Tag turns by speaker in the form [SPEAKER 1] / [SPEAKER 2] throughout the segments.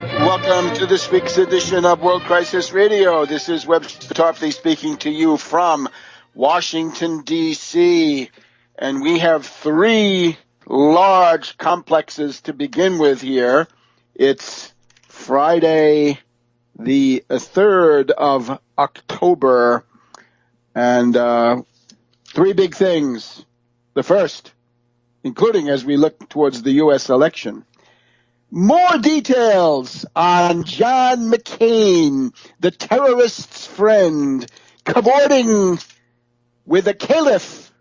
[SPEAKER 1] Welcome to this week's edition of World Crisis Radio. This is Webster Tarpley speaking to you from Washington, D.C. And we have three large complexes to begin with here. It's Friday, the 3rd of October, and three big things. The first, including as we look towards the U.S. election, more details on John McCain, the terrorist's friend, cavorting with a Caliph,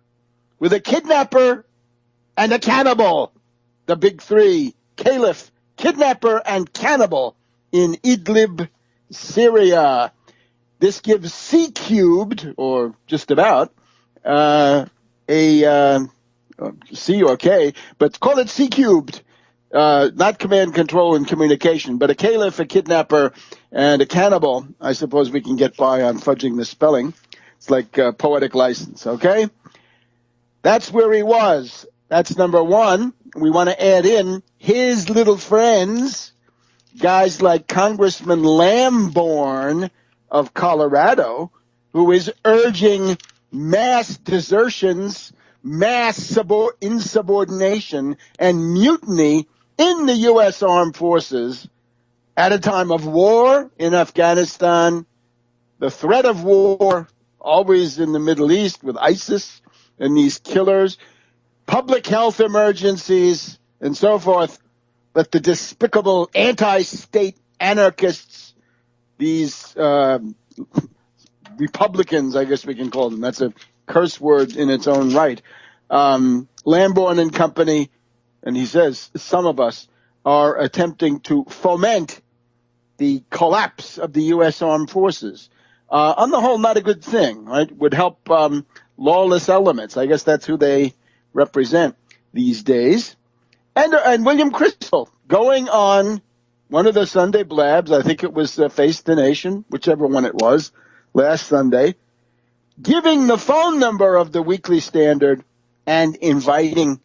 [SPEAKER 1] with a kidnapper, and a cannibal. The big three, Caliph, kidnapper, and cannibal in Idlib, Syria. This gives C cubed, or just about, C or K, but call it C cubed. Not command, control, and communication, but a caliph, a kidnapper, and a cannibal. I suppose we can get by on fudging the spelling. It's like poetic license, okay? That's where he was. That's number one. We want to add in his little friends, guys like Congressman Lamborn of Colorado, who is urging mass desertions, mass insubordination, and mutiny in the U.S. Armed Forces at a time of war in Afghanistan, the threat of war always in the Middle East with ISIS and these killers, public health emergencies, and so forth, but the despicable anti-state anarchists, these Republicans, I guess we can call them. That's a curse word in its own right. Lamborn and company, and he says some of us are attempting to foment the collapse of the U.S. Armed Forces. On the whole, not a good thing, right? Would help lawless elements. I guess that's who they represent these days. And William Crystal going on one of the Sunday blabs, I think it was Face the Nation, whichever one it was, last Sunday, giving the phone number of the Weekly Standard and inviting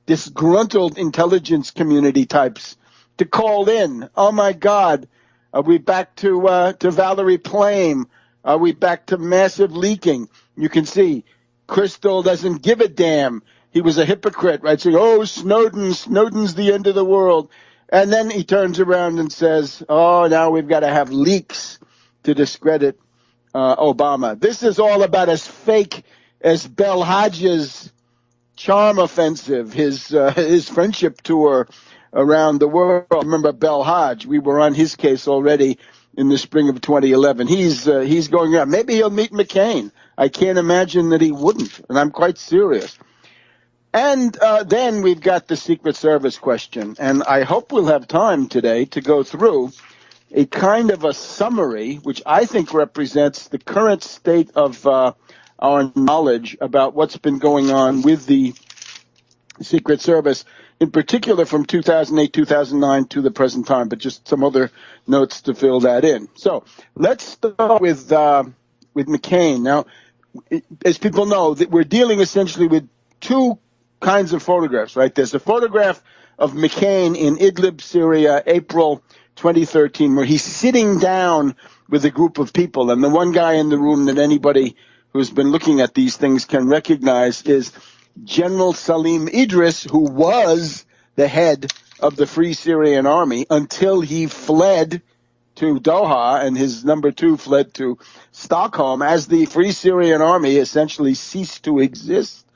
[SPEAKER 1] disgruntled intelligence community types to call in. Oh my God, are we back to Valerie Plame? Are we back to massive leaking? You can see Crystal doesn't give a damn. He was a hypocrite, right? Saying, oh, Snowden's the end of the world. And then he turns around and says, oh, now we've got to have leaks to discredit Obama. This is all about as fake as Bell Hodges' charm offensive, his friendship tour around the world. Remember Bell Hodge? We were on his case already in the spring of 2011. He's going around. Maybe he'll meet McCain. I can't imagine that he wouldn't, and I'm quite serious. And then we've got the Secret Service question, and I hope we'll have time today to go through a kind of a summary, which I think represents the current state of our knowledge about what's been going on with the Secret Service, in particular from 2008, 2009 to the present time, but just some other notes to fill that in. So let's start with McCain. Now, as people know, that we're dealing essentially with two kinds of photographs, right? There's a photograph of McCain in Idlib, Syria, April 2013, where he's sitting down with a group of people. And the one guy in the room that anybody who's been looking at these things can recognize is General Salim Idris, who was the head of the Free Syrian Army until he fled to Doha, and his number two fled to Stockholm as the Free Syrian Army essentially ceased to exist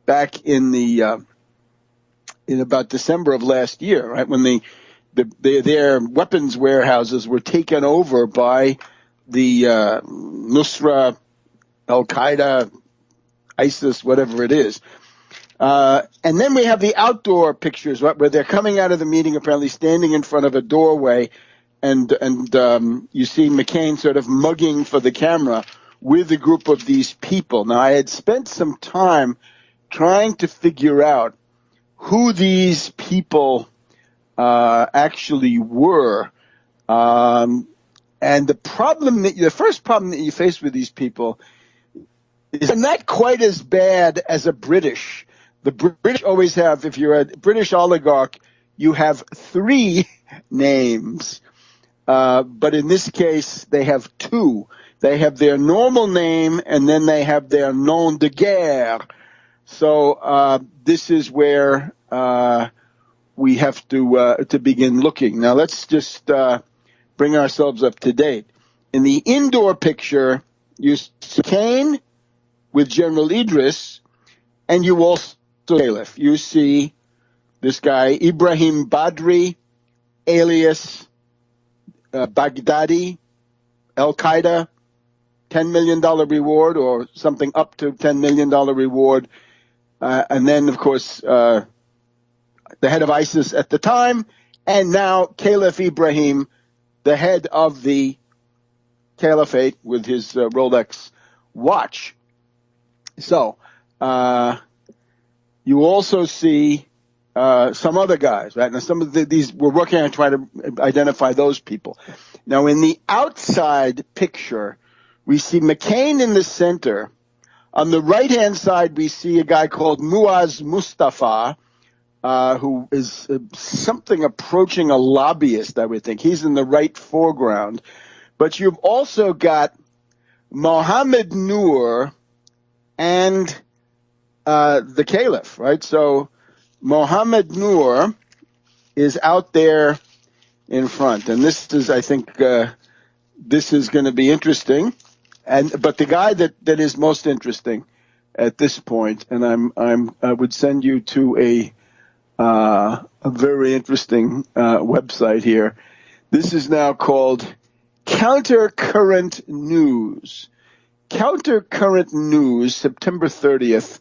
[SPEAKER 1] back in about December of last year, right, when their weapons warehouses were taken over by the Nusra, Al-Qaeda, ISIS, whatever it is. And then we have the outdoor pictures, right, where they're coming out of the meeting, apparently standing in front of a doorway, and you see McCain sort of mugging for the camera with a group of these people. Now, I had spent some time trying to figure out who these people actually were. And the first problem that you face with these people is not quite as bad as a British. The British always have, if you're a British oligarch, you have three names. But in this case, they have two. They have their normal name, and then they have their nom de guerre. So this is where we have to begin looking. Now, let's just bring ourselves up to date. In the indoor picture, you see McCain with General Idris, and you also Caliph. You see this guy, Ibrahim Badri, alias Baghdadi, Al-Qaeda, $10 million reward or something up to $10 million reward. And then, of course, the head of ISIS at the time, and now Caliph Ibrahim, the head of the caliphate with his Rolex watch. So you also see some other guys, right? Now, some of these, we're working on trying to identify those people. Now, in the outside picture, we see McCain in the center. On the right-hand side, we see a guy called Muaz Mustafa, who is something approaching a lobbyist, I would think. He's in the right foreground. But you've also got Mohammed Noor and the Caliph, right? So Mohammed Noor is out there in front. And this is, I think, this is going to be interesting. But the guy that is most interesting at this point, and I would send you to a very interesting website here. This is now called Countercurrent News. Countercurrent News, September 30th.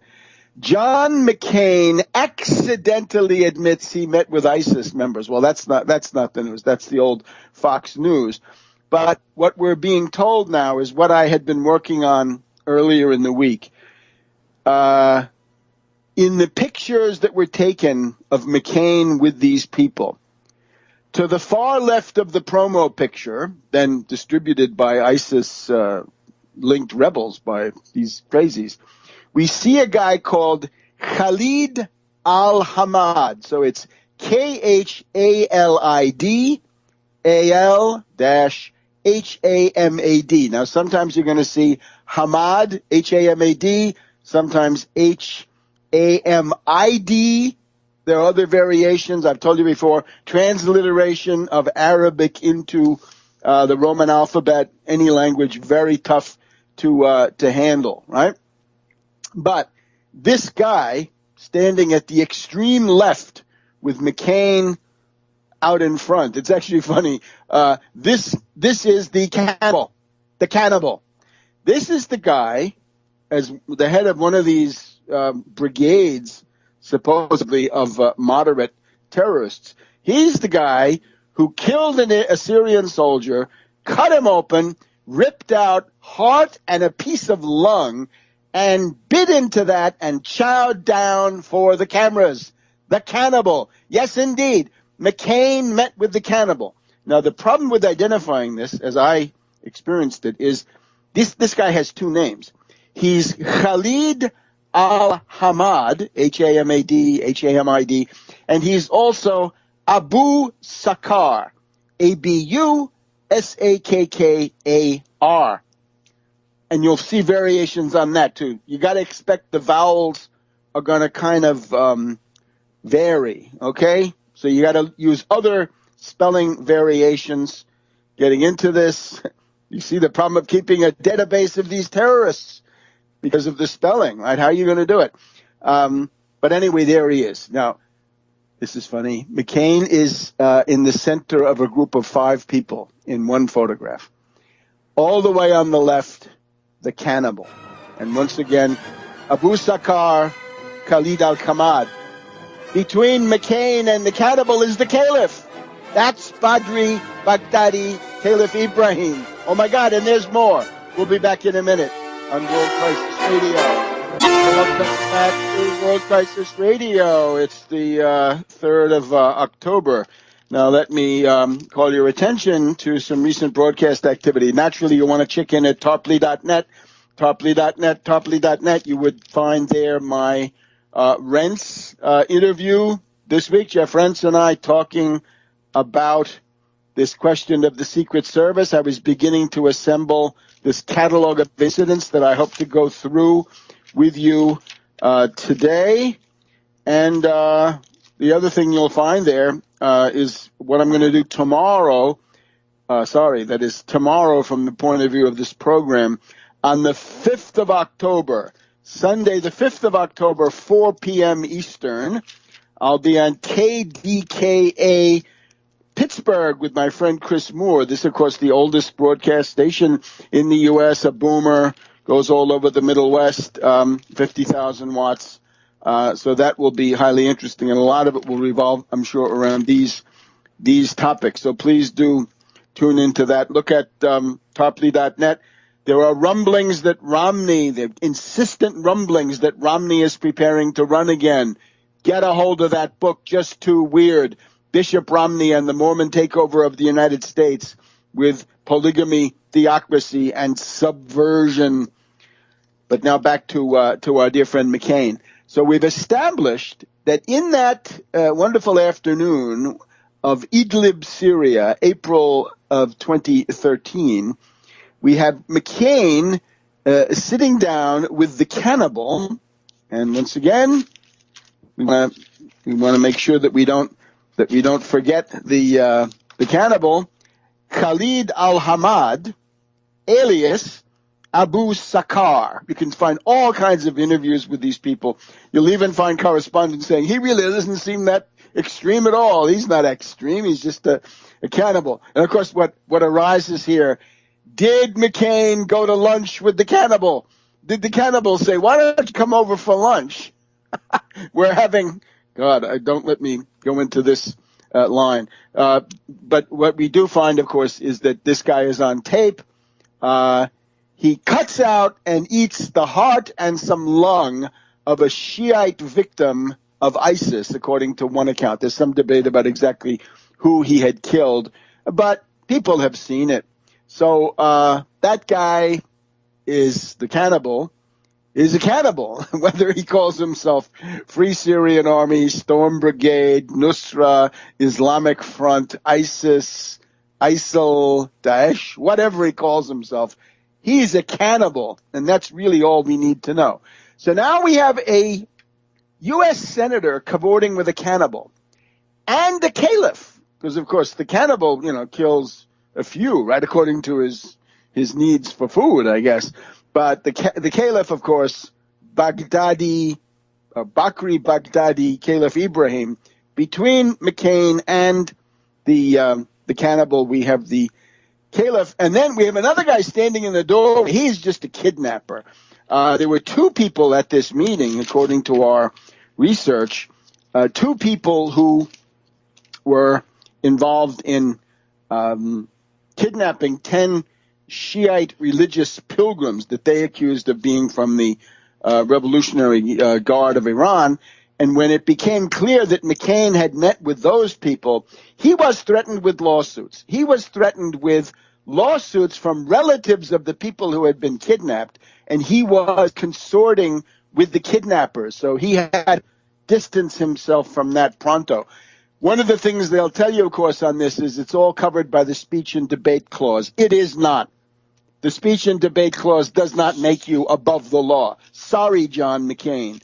[SPEAKER 1] John McCain accidentally admits he met with ISIS members. Well, that's not the news. That's the old Fox News. But what we're being told now is what I had been working on earlier in the week. In the pictures that were taken of McCain with these people, to the far left of the promo picture, then distributed by ISIS-linked rebels, by these crazies, we see a guy called Khalid al-Hamad. So it's KHALIDAL-HAMAD. Now, sometimes you're going to see Hamad, H-A-M-A-D, sometimes H-A-M-I-D. There are other variations. I've told you before, transliteration of Arabic into the Roman alphabet, any language, very tough to handle, right? But this guy standing at the extreme left with McCain out in front. It's actually funny. This is the cannibal. The cannibal. This is the guy, as the head of one of these brigades, supposedly of moderate terrorists. He's the guy who killed a Syrian soldier, cut him open, ripped out heart and a piece of lung, and bit into that and chowed down for the cameras. The cannibal. Yes, indeed. McCain met with the cannibal. Now, the problem with identifying this, as I experienced it, is this guy has two names. He's Khalid al-Hamad, H-A-M-A-D, H-A-M-I-D, and he's also Abu Sakkar, A-B-U-S-A-K-K-A-R. And you'll see variations on that, too. You got to expect the vowels are going to kind of vary, okay? So you got to use other spelling variations. Getting into this, you see the problem of keeping a database of these terrorists because of the spelling, right? How are you going to do it? But anyway, there he is. Now, this is funny. McCain is in the center of a group of 5 people in one photograph. All the way on the left, the cannibal. And once again, Abu Sakkar, Khalid al-Hamad. Between McCain and the cannibal is the Caliph. That's Badri, Baghdadi, Caliph Ibrahim. Oh my God, and there's more. We'll be back in a minute on World Crisis Radio. Welcome back to World Crisis Radio. It's the 3rd of October. Now let me call your attention to some recent broadcast activity. Naturally, you want to check in at Tarpley.net, Tarpley.net, Tarpley.net. You would find there my Rents interview this week. Jeff Rents and I talking about this question of the Secret Service. I was beginning to assemble this catalog of incidents that I hope to go through with you today. And the other thing you'll find there is what I'm going to do tomorrow. That is tomorrow from the point of view of this program. On the 5th of October, Sunday the 5th of October, 4 p.m. Eastern, I'll be on KDKA Pittsburgh with my friend Chris Moore. This, of course, the oldest broadcast station in the U.S., a boomer, goes all over the Middle West, 50,000 watts. So that will be highly interesting, and a lot of it will revolve, I'm sure, around these topics. So please do tune into that. Look at Tarpley.net. There are rumblings that the insistent rumblings that Romney is preparing to run again. Get a hold of that book, Just Too Weird, Bishop Romney and the Mormon Takeover of the United States with Polygamy, Theocracy, and Subversion. But now back to our dear friend McCain. So we've established that in that wonderful afternoon of Idlib, Syria, April of 2013, we have McCain sitting down with the cannibal, and once again, we want to make sure that we don't forget the cannibal, Khalid al-Hamad, alias Abu Sakar. You can find all kinds of interviews with these people. You'll even find correspondents saying he really doesn't seem that extreme at all. He's not extreme. He's just a cannibal. And of course, what arises here: did McCain go to lunch with the cannibal? Did the cannibal say, "Why don't you come over for lunch? We're having..." God, don't let me go into this line. But what we do find, of course, is that this guy is on tape. He cuts out and eats the heart and some lung of a Shiite victim of ISIS, according to one account. There's some debate about exactly who he had killed, but people have seen it. So that guy is a cannibal, whether he calls himself Free Syrian Army, Storm Brigade, Nusra, Islamic Front, ISIS, ISIL, Daesh, whatever he calls himself. He's a cannibal, and that's really all we need to know. So now we have a U.S. senator cavorting with a cannibal and the Caliph, because, of course, the cannibal, kills a few, right, according to his needs for food, I guess. But the Caliph, of course, Bakri Baghdadi, Caliph Ibrahim. Between McCain and the cannibal, we have the Caliph, and then we have another guy standing in the door. He's just a kidnapper. There were two people at this meeting, according to our research, two people who were involved in kidnapping 10 Shiite religious pilgrims that they accused of being from the Revolutionary Guard of Iran. And when it became clear that McCain had met with those people, he was threatened with lawsuits. He was threatened with lawsuits from relatives of the people who had been kidnapped, and he was consorting with the kidnappers. So he had distanced himself from that pronto. One of the things they'll tell you, of course, on this is it's all covered by the speech and debate clause. It is not. The speech and debate clause does not make you above the law. Sorry, John McCain.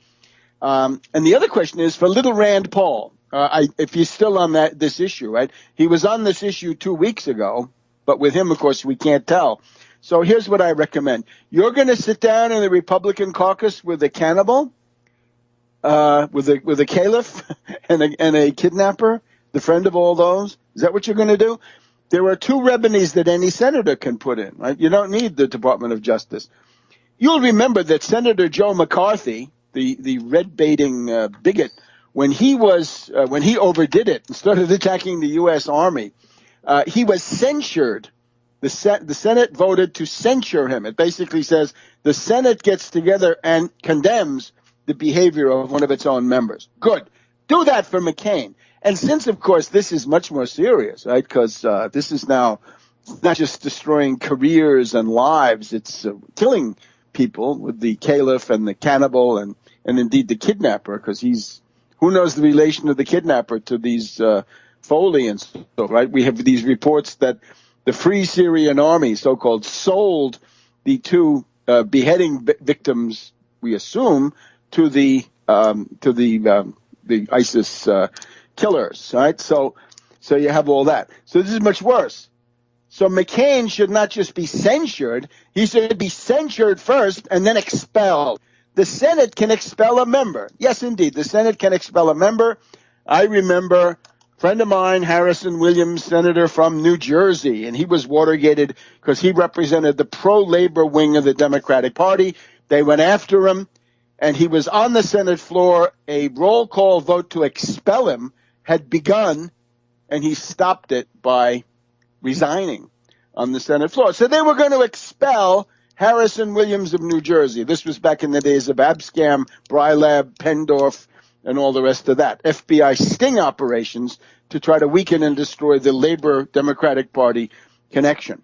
[SPEAKER 1] And the other question is for little Rand Paul. If he's still on this issue, right? He was on this issue 2 weeks ago, but with him, of course, we can't tell. So here's what I recommend. You're going to sit down in the Republican caucus with a cannibal, with a caliph and a kidnapper, the friend of all those. Is that what you're going to do? There are two remedies that any senator can put in, right? You don't need the Department of Justice. You'll remember that Senator Joe McCarthy, the red-baiting bigot, when he overdid it and started attacking the U.S. Army, he was censured. The Senate voted to censure him. It basically says the Senate gets together and condemns the behavior of one of its own members. Good. Do that for McCain. And since, of course, this is much more serious, right, because this is now not just destroying careers and lives, it's killing people with the caliph and the cannibal and indeed the kidnapper, because who knows the relation of the kidnapper to these Foley and so, right? We have these reports that the Free Syrian Army, so-called, sold the two beheading victims, we assume, to the ISIS killers, right? So you have all that. So this is much worse. So McCain should not just be censured; he should be censured first and then expelled. The Senate can expel a member. Yes, indeed, the Senate can expel a member. I remember a friend of mine, Harrison Williams, senator from New Jersey, and he was Watergated because he represented the pro-labor wing of the Democratic Party. They went after him, and he was on the Senate floor. A roll call vote to expel him had begun, and he stopped it by resigning on the Senate floor. So they were going to expel Harrison Williams of New Jersey. This was back in the days of Abscam, Brylab, Pendorf, and all the rest of that. FBI sting operations to try to weaken and destroy the Labor Democratic Party connection.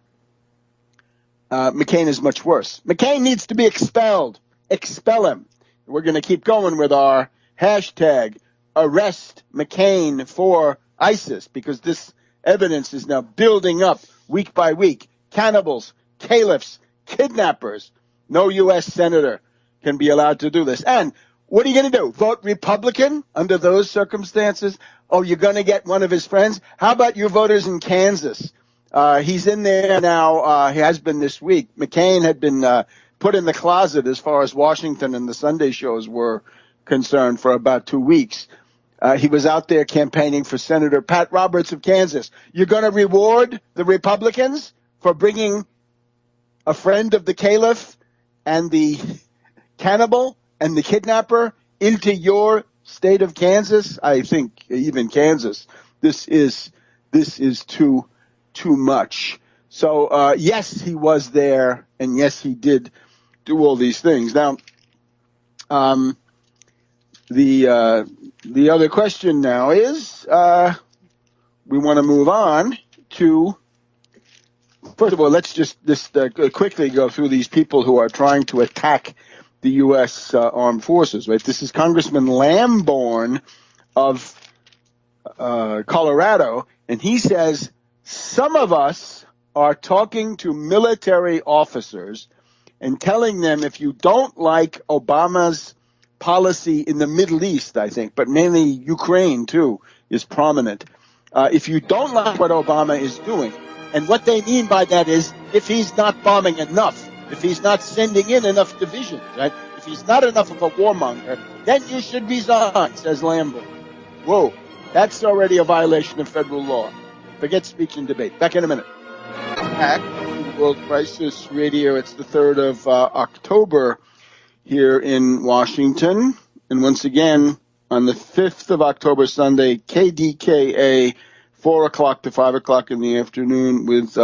[SPEAKER 1] McCain is much worse. McCain needs to be expelled. Expel him. We're going to keep going with our hashtag arrest McCain for ISIS, because this evidence is now building up week by week. Cannibals, caliphs, kidnappers. No U.S. senator can be allowed to do this. And what are you going to do? Vote Republican under those circumstances? Oh, you're going to get one of his friends? How about you voters in Kansas? He's in there now. He has been this week. McCain had been put in the closet as far as Washington and the Sunday shows were concerned for about 2 weeks. He was out there campaigning for Senator Pat Roberts of Kansas. You're going to reward the Republicans for bringing a friend of the Caliph and the cannibal and the kidnapper into your state of Kansas? I think even Kansas. This is too much. So yes, he was there, and yes, he did do all these things. Now, the other question now is we want to move on to. First of all, let's just quickly go through these people who are trying to attack the U.S. armed forces. Right, this is Congressman Lamborn of Colorado, and he says some of us are talking to military officers and telling them if you don't like Obama's policy in the Middle East, I think, but mainly Ukraine too is prominent. If you don't like what Obama is doing. And what they mean by that is if he's not bombing enough, if he's not sending in enough divisions, right? If he's not enough of a warmonger, then you should resign, says Lambert. Whoa, that's already a violation of federal law. Forget speech and debate. Back in a minute. Back to World Crisis Radio. It's the 3rd of October here in Washington. And once again, on the 5th of October, Sunday, KDKA, 4 o'clock to 5 o'clock in the afternoon with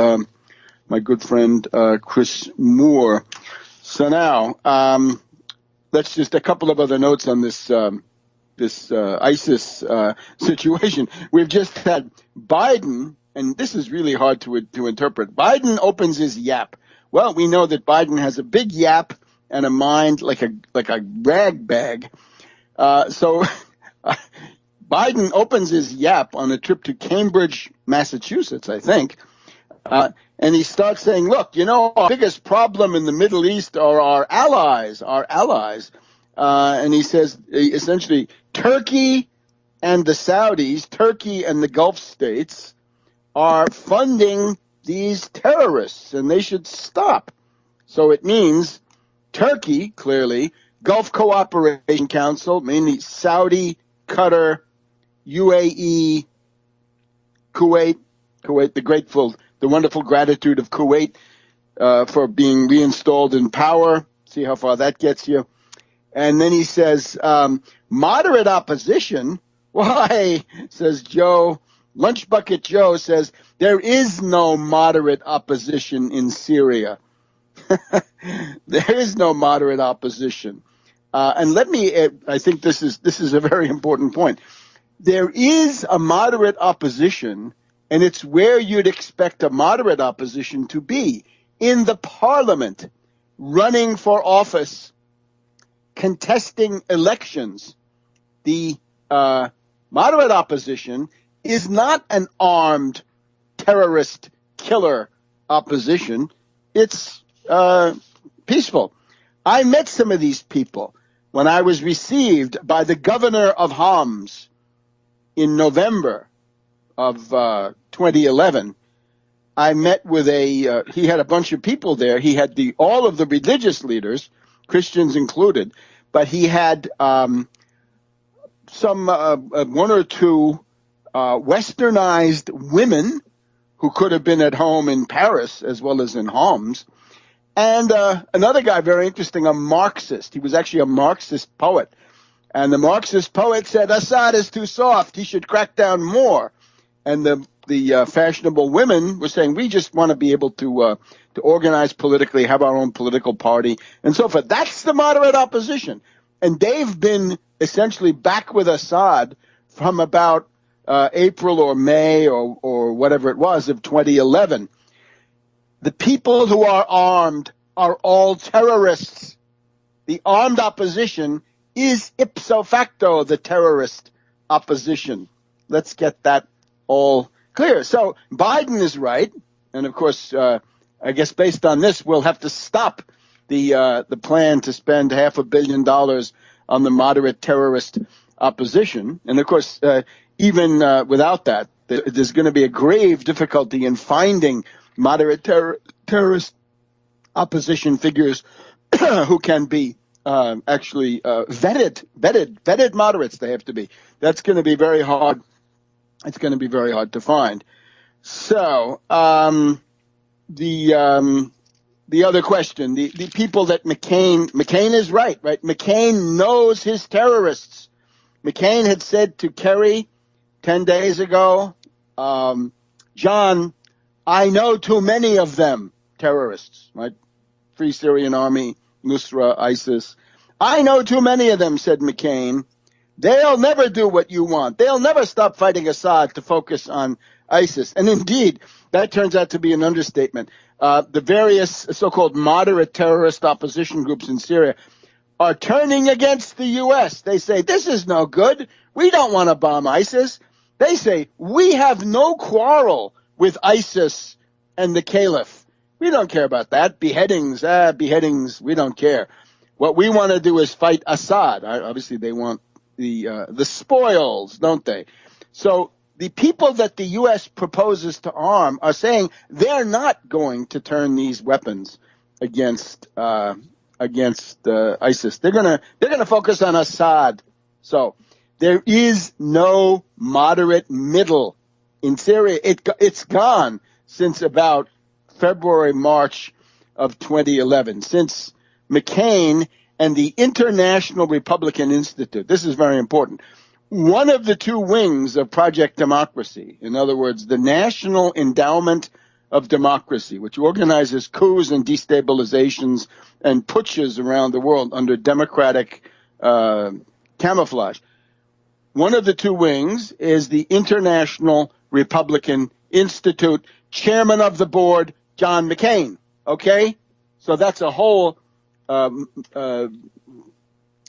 [SPEAKER 1] my good friend Chris Moore. So now, let's just a couple of other notes on this ISIS situation. We've just had Biden, and this is really hard to interpret. Biden opens his yap. Well, we know that Biden has a big yap and a mind like a rag bag. So Biden opens his yap on a trip to Cambridge, Massachusetts, I think, and he starts saying, look, our biggest problem in the Middle East are our allies. And he says, essentially, Turkey and the Saudis, Turkey and the Gulf states are funding these terrorists, and they should stop. So it means Turkey, clearly, Gulf Cooperation Council, mainly Saudi, Qatar, UAE, Kuwait, the wonderful gratitude of Kuwait for being reinstalled in power. See how far that gets you. And then he says, moderate opposition. Why, says Joe, Lunch Bucket Joe says, there is no moderate opposition in Syria. There is no moderate opposition. And let me, I think this is a very important point. There is a moderate opposition, and it's where you'd expect a moderate opposition to be, in the parliament, running for office, contesting elections. The moderate opposition is not an armed terrorist killer opposition. It's peaceful. I met some of these people when I was received by the governor of Homs in November of 2011. I met with he had a bunch of people there. He had all of the religious leaders, Christians included, but he had one or two westernized women who could have been at home in Paris as well as in Homs, and another guy, very interesting, a Marxist. He was actually a Marxist poet. And the Marxist poet said, Assad is too soft. He should crack down more. And the fashionable women were saying, we just want to be able to organize politically, have our own political party, and so forth. That's the moderate opposition. And they've been essentially back with Assad from about April or May or whatever it was of 2011. The people who are armed are all terrorists. The armed opposition is ipso facto the terrorist opposition. Let's get that all clear. So Biden is right. And of course, I guess based on this, we'll have to stop the plan to spend $500 million on the moderate terrorist opposition. And of course, even without that, there's going to be a grave difficulty in finding moderate terrorist opposition figures who can be actually vetted moderates. They have to be. That's going to be very hard. It's going to be very hard to find. So the other question, the people that McCain is right? McCain knows his terrorists. McCain had said to Kerry 10 days ago, John, I know too many of them, terrorists, right? Free Syrian Army, Nusra, ISIS. I know too many of them, said McCain. They'll never do what you want. They'll never stop fighting Assad to focus on ISIS. And indeed, that turns out to be an understatement. The various so-called moderate terrorist opposition groups in Syria are turning against the U.S. They say, this is no good. We don't want to bomb ISIS. They say, we have no quarrel with ISIS and the Caliph. We don't care about that. Beheadings, we don't care. What we want to do is fight Assad. Obviously, they want the spoils, don't they? So the people that the U.S. proposes to arm are saying they're not going to turn these weapons against ISIS. They're gonna focus on Assad. So there is no moderate middle in Syria. It's gone since about February, March of 2011, since McCain and the International Republican Institute. This is very important. One of the two wings of Project Democracy, in other words, the National Endowment of Democracy, which organizes coups and destabilizations and putsches around the world under democratic camouflage. One of the two wings is the International Republican Institute, chairman of the board, John McCain. Okay? So that's a whole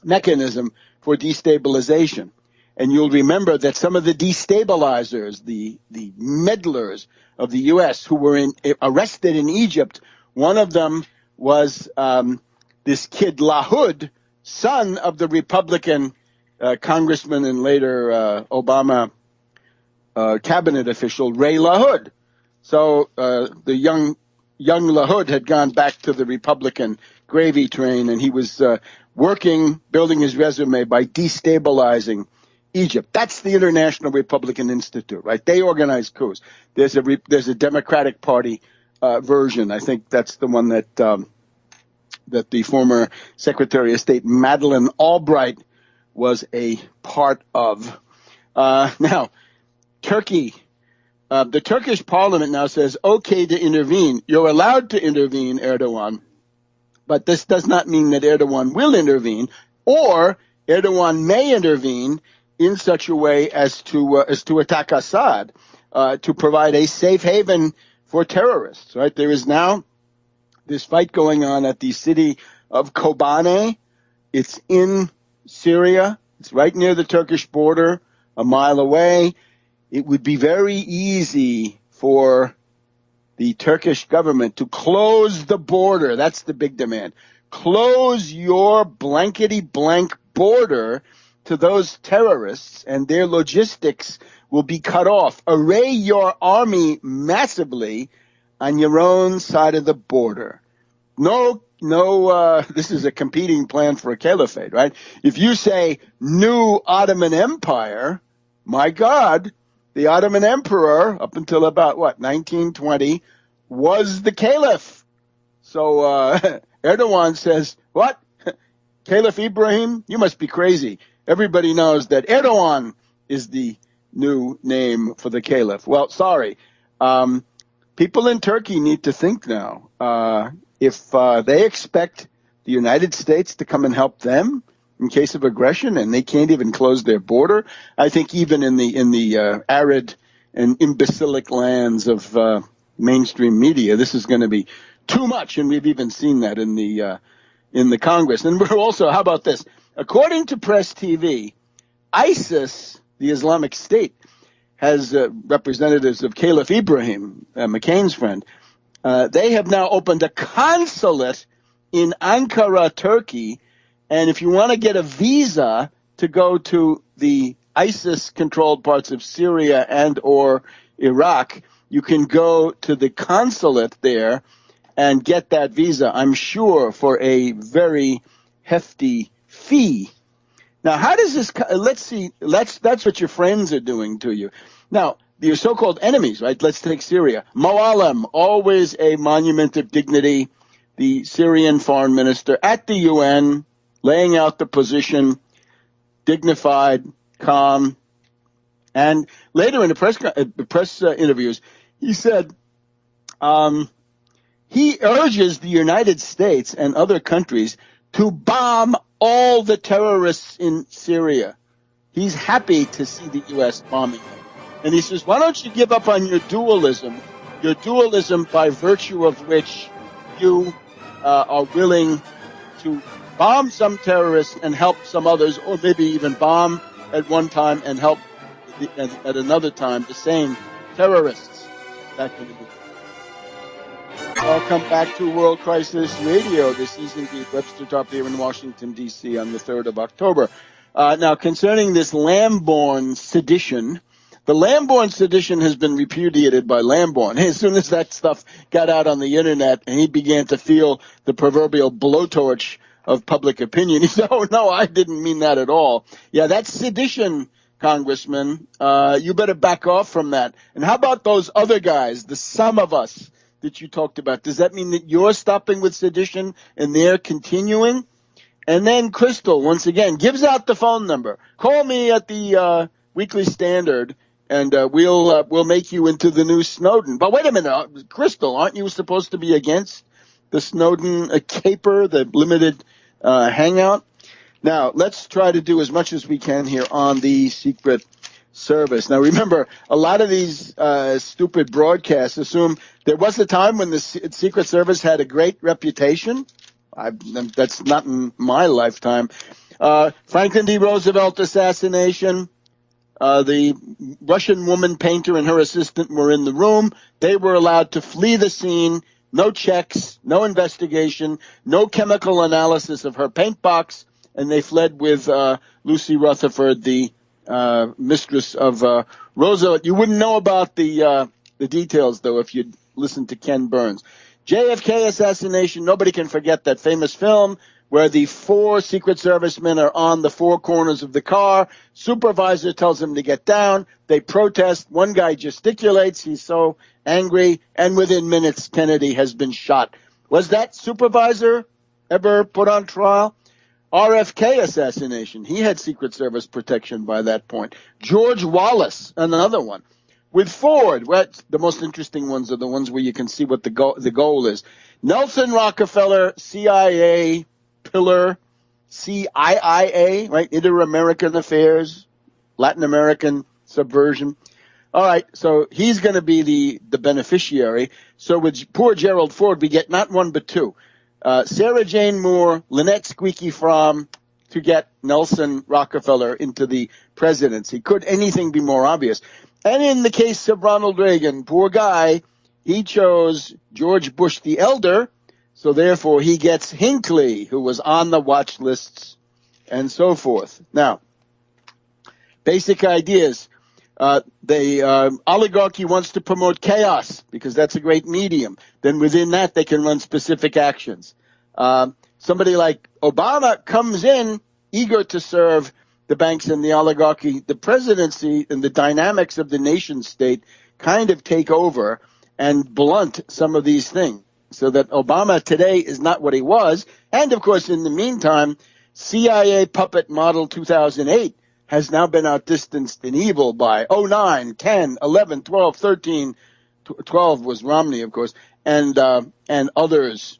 [SPEAKER 1] mechanism for destabilization. And you'll remember that some of the destabilizers, the meddlers of the U.S. who were arrested in Egypt, one of them was this kid LaHood, son of the Republican congressman and later Obama cabinet official Ray LaHood. So the young LaHood had gone back to the Republican gravy train, and he was building his resume by destabilizing Egypt. That's the International Republican Institute, right? They organize coups. There's a Democratic Party version. I think that's the one that the former Secretary of State Madeleine Albright was a part of. Now, Turkey. The Turkish parliament now says, okay to intervene. You're allowed to intervene, Erdogan, but this does not mean that Erdogan will intervene, or Erdogan may intervene in such a way as to attack Assad, to provide a safe haven for terrorists. Right? There is now this fight going on at the city of Kobane. It's in Syria. It's right near the Turkish border, a mile away. it would be very easy for the Turkish government to close the border. That's the big demand. Close your blankety blank border to those terrorists, and their logistics will be cut off. Array your army massively on your own side of the border. No, this is a competing plan for a caliphate, right? If you say new Ottoman Empire, my God, the Ottoman Emperor, up until about, 1920, was the Caliph. So Erdogan says, what? Caliph Ibrahim? You must be crazy. Everybody knows that Erdogan is the new name for the Caliph. Well, sorry. People in Turkey need to think now. If they expect the United States to come and help them in case of aggression, and they can't even close their border, I think even in the arid and imbecilic lands of mainstream media, this is going to be too much, and we've even seen that in the Congress. And we're also, how about this? According to Press TV, ISIS, the Islamic State, has representatives of Caliph Ibrahim, McCain's friend. They have now opened a consulate in Ankara, Turkey, and if you want to get a visa to go to the ISIS-controlled parts of Syria and or Iraq, you can go to the consulate there and get that visa, I'm sure, for a very hefty fee. Now, how does this, let's see, that's what your friends are doing to you. Now, your so-called enemies, right? Let's take Syria. Moallem, always a monument of dignity, the Syrian foreign minister at the UN, laying out the position, dignified, calm. And later in the press interviews, he said he urges the United States and other countries to bomb all the terrorists in Syria. He's happy to see the U.S. bombing them. And he says, why don't you give up on your dualism by virtue of which you are willing to bomb some terrorists and help some others, or maybe even bomb at one time and help at another time the same terrorists. That can be. Welcome back to World Crisis Radio. This is indeed Webster Tarpley here in Washington, D.C. on the 3rd of October. Now, concerning this Lamborn sedition, the Lamborn sedition has been repudiated by Lamborn. As soon as that stuff got out on the Internet and he began to feel the proverbial blowtorch of public opinion, he said, oh, no, I didn't mean that at all. Yeah, that's sedition, Congressman. You better back off from that. And how about those other guys, the some of us that you talked about? Does that mean that you're stopping with sedition and they're continuing? And then Crystal, once again, gives out the phone number. Call me at the Weekly Standard, and we'll make you into the new Snowden. But wait a minute, Crystal, aren't you supposed to be against the Snowden caper, the limited hangout? Now, let's try to do as much as we can here on the Secret Service. Now, remember, a lot of these stupid broadcasts assume there was a time when the Secret Service had a great reputation. That's not in my lifetime. Franklin D. Roosevelt assassination. The Russian woman painter and her assistant were in the room. They were allowed to flee the scene. No checks, no investigation, no chemical analysis of her paint box, and they fled with Lucy Rutherford, the mistress of Roosevelt. You wouldn't know about the details, though, if you'd listened to Ken Burns. JFK assassination, nobody can forget that famous film where the 4 Secret Servicemen are on the 4 corners of the car. Supervisor tells them to get down. They protest. One guy gesticulates. He's so angry. And within minutes, Kennedy has been shot. Was that supervisor ever put on trial? RFK assassination. He had Secret Service protection by that point. George Wallace, another one. With Ford, the most interesting ones are the ones where you can see what the goal is. Nelson Rockefeller, CIA pillar, CIIA, right? Inter-American Affairs, Latin American subversion. All right, so he's going to be the beneficiary. So with poor Gerald Ford, we get not one but 2. Sarah Jane Moore, Lynette Squeaky Fromm to get Nelson Rockefeller into the presidency. Could anything be more obvious? And in the case of Ronald Reagan, poor guy, he chose George Bush the elder, so therefore he gets Hinckley, who was on the watch lists, and so forth. Now, basic ideas. The oligarchy wants to promote chaos because that's a great medium. Then within that, they can run specific actions. Somebody like Obama comes in eager to serve the banks and the oligarchy. The presidency and the dynamics of the nation state kind of take over and blunt some of these things, so that Obama today is not what he was. And, of course, in the meantime, CIA puppet model 2008 has now been outdistanced in evil by 09, 10, 11, 12, 13, 12 was Romney, of course, and others.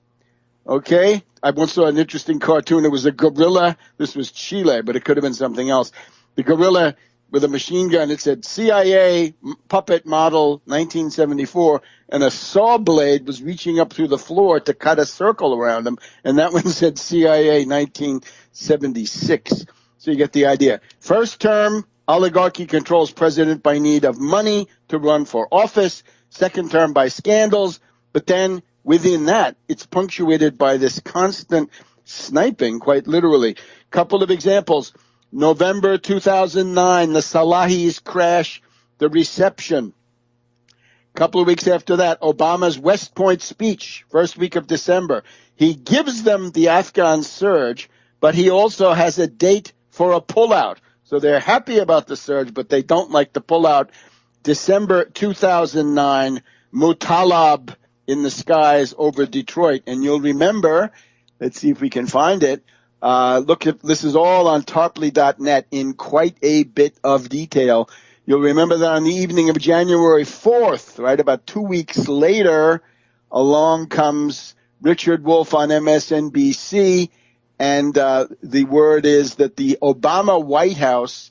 [SPEAKER 1] Okay? I once saw an interesting cartoon. It was a gorilla. This was Chile, but it could have been something else. The gorilla with a machine gun. It said CIA puppet model 1974, and a saw blade was reaching up through the floor to cut a circle around him, and that one said CIA 1976. So you get the idea. First term, oligarchy controls president by need of money to run for office. Second term by scandals. But then within that, it's punctuated by this constant sniping, quite literally. Couple of examples. November 2009, the Salahis crash the reception. Couple of weeks after that, Obama's West Point speech, first week of December. He gives them the Afghan surge, but he also has a date for a pullout. So they're happy about the surge, but they don't like the pullout. December 2009, Mutalab in the skies over Detroit. And you'll remember, let's see if we can find it. Look, this is all on Tarpley.net in quite a bit of detail. You'll remember that on the evening of January 4th, right, about 2 weeks later, along comes Richard Wolff on MSNBC, and the word is that the Obama White House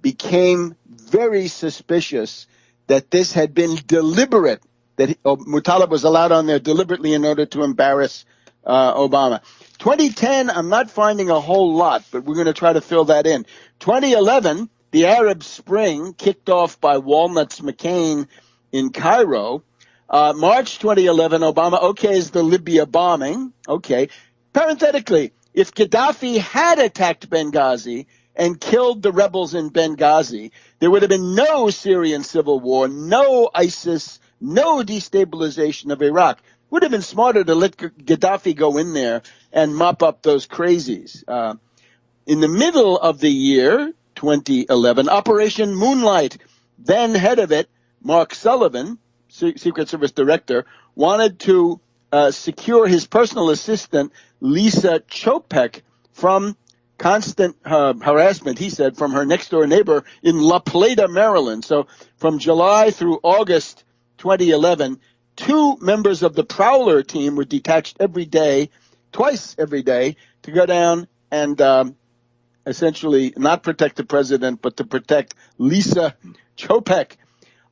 [SPEAKER 1] became very suspicious that this had been deliberate, that Mutalab was allowed on there deliberately in order to embarrass Obama. 2010, I'm not finding a whole lot, but we're going to try to fill that in. 2011, the Arab Spring, kicked off by Walnut's McCain in Cairo. March 2011, Obama okays the Libya bombing. Okay. Parenthetically, if Gaddafi had attacked Benghazi and killed the rebels in Benghazi, there would have been no Syrian civil war, no ISIS, no destabilization of Iraq. Would have been smarter to let Gaddafi go in there and mop up those crazies. In the middle of the year, 2011, Operation Moonlight, then head of it, Mark Sullivan, Secret Service director, wanted to secure his personal assistant, Lisa Chopek, from constant harassment, he said, from her next-door neighbor in La Plata, Maryland. So from July through August 2011, 2 members of the Prowler team were detached every day, twice every day, to go down and essentially not protect the president, but to protect Lisa Chopek.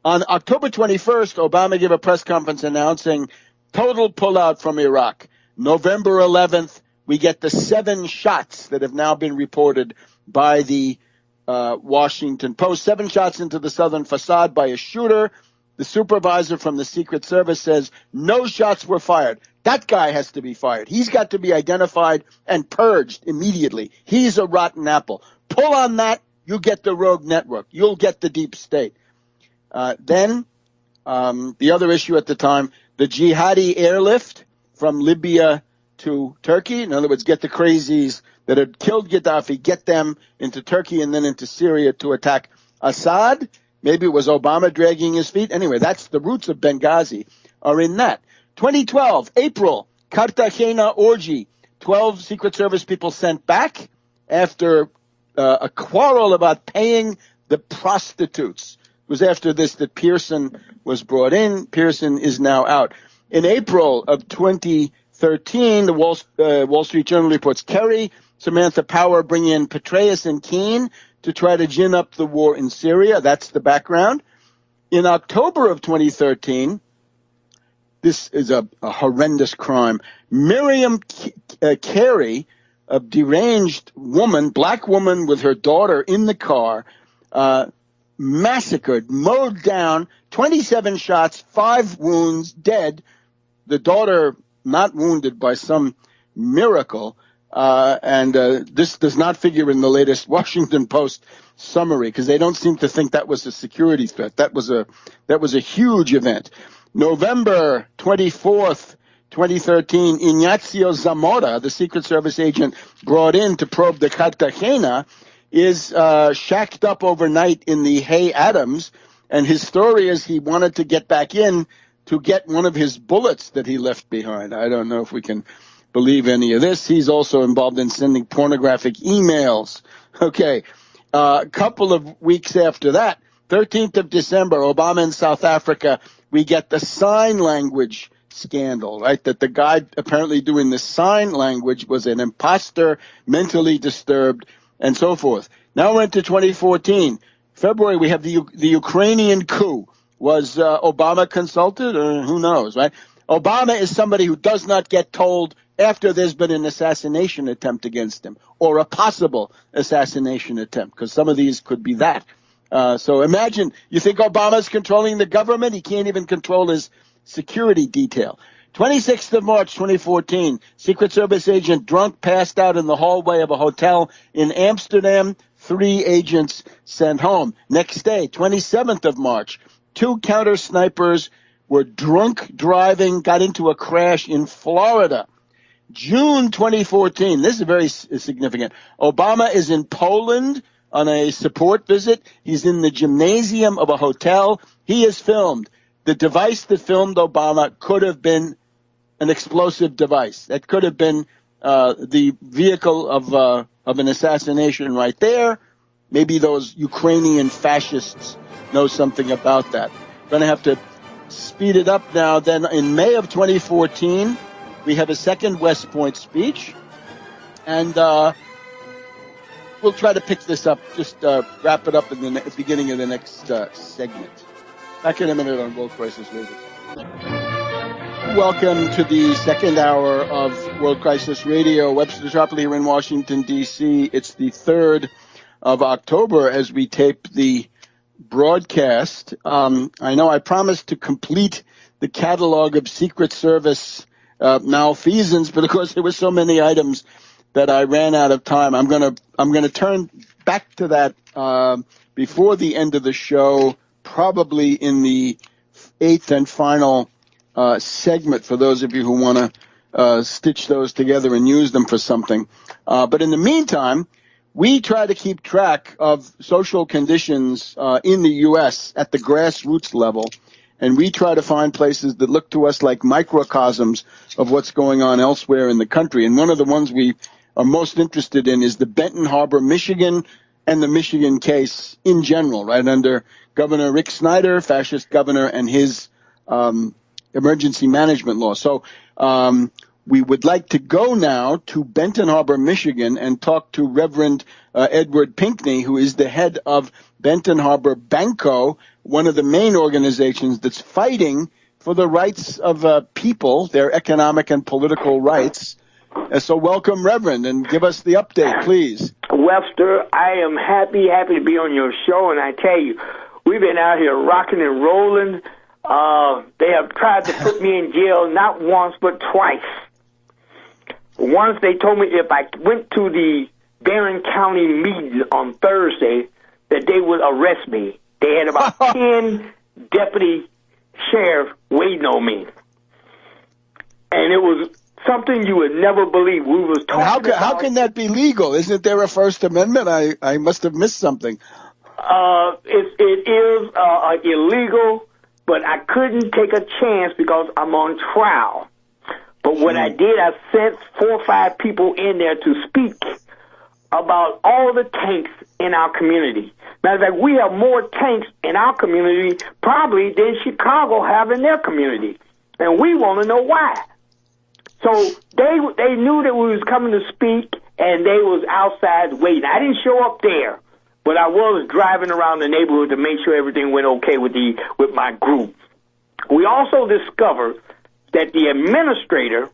[SPEAKER 1] On October 21st, Obama gave a press conference announcing total pullout from Iraq. November 11th, we get the 7 shots that have now been reported by the Washington Post. 7 shots into the southern facade by a shooter. The supervisor from the Secret Service says no shots were fired. That guy has to be fired. He's got to be identified and purged immediately. He's a rotten apple. Pull on that, you get the rogue network. You'll get the deep state. Then the other issue at the time, the jihadi airlift from Libya to Turkey. In other words, get the crazies that had killed Gaddafi, get them into Turkey and then into Syria to attack Assad. Maybe it was Obama dragging his feet. Anyway, that's the roots of Benghazi are in that. 2012, April, Cartagena orgy. 12 Secret Service people sent back after a quarrel about paying the prostitutes. It was after this that Pearson was brought in. Pearson is now out. In April of 2013, the Wall Street Journal reports Kerry, Samantha Power bring in Petraeus and Keane to try to gin up the war in Syria. That's the background. In October of 2013, this is a horrendous crime. Miriam Carey, a deranged woman, black woman with her daughter in the car, massacred, mowed down, 27 shots, 5 wounds, dead. The daughter not wounded by some miracle. And this does not figure in the latest Washington Post summary because they don't seem to think that was a security threat. That was a huge event. November 24th, 2013, Ignacio Zamora, the Secret Service agent brought in to probe the Cartagena, is shacked up overnight in the Hay Adams. And his story is he wanted to get back in to get one of his bullets that he left behind. I don't know if we can believe any of this. He's also involved in sending pornographic emails. Okay. A couple of weeks after that, 13th of December, Obama in South Africa, we get the sign language scandal, right? That the guy apparently doing the sign language was an imposter, mentally disturbed, and so forth. Now we're into 2014. February, we have the Ukrainian coup. Was Obama consulted, or who knows, right? Obama is somebody who does not get told after there's been an assassination attempt against him or a possible assassination attempt, because some of these could be that. So imagine, you think Obama's controlling the government? He can't even control his security detail. 26th of March, 2014, Secret Service agent drunk passed out in the hallway of a hotel in Amsterdam. 3 agents sent home. Next day, 27th of March, 2 counter snipers were drunk driving, got into a crash in Florida. June 2014, this is very significant. Obama is in Poland on a support visit. He's in the gymnasium of a hotel. He is filmed. The device that filmed Obama could have been an explosive device. That could have been the vehicle of an assassination right there. Maybe those Ukrainian fascists know something about that. Going to have to speed it up now. Then in May of 2014, we have a second West Point speech, and we'll try to pick this up, just wrap it up in the beginning of the next segment. Back in a minute on World Crisis Radio. Welcome to the second hour of World Crisis Radio. Webster Tarpley here in Washington, D.C. It's the 3rd of October as we tape the broadcast. I know I promised to complete the catalog of Secret Service malfeasance, but of course there were so many items that I ran out of time. I'm gonna turn back to that before the end of the show, probably in the 8th and final segment for those of you who want to stitch those together and use them for something. But in the meantime, we try to keep track of social conditions in the U.S. at the grassroots level, and we try to find places that look to us like microcosms of what's going on elsewhere in the country. And one of the ones we are most interested in is the Benton Harbor, Michigan, and the Michigan case in general, right under Governor Rick Snyder, fascist governor, and his emergency management law. So we would like to go now to Benton Harbor, Michigan, and talk to Reverend Edward Pinkney, who is the head of Benton Harbor Banco, one of the main organizations that's fighting for the rights of people, their economic and political rights. So welcome, Reverend, and give us the update, please.
[SPEAKER 2] Webster, I am happy to be on your show, and I tell you, we've been out here rocking and rolling. They have tried to put me in jail not once but twice. Once they told me if I went to the Barron County meeting on Thursday that they would arrest me. They had about 10 deputy sheriffs waiting on me. And it was something you would never believe. We was talking
[SPEAKER 1] how can that be legal? Isn't there a First Amendment? I must have missed something.
[SPEAKER 2] It is illegal, but I couldn't take a chance because I'm on trial. But what I did, I sent 4 or 5 people in there to speak about all the tanks in our community. Matter of fact, we have more tanks in our community probably than Chicago have in their community. And we want to know why. So they knew that we was coming to speak, and they was outside waiting. I didn't show up there, but I was driving around the neighborhood to make sure everything went okay with my group. We also discovered that the administrator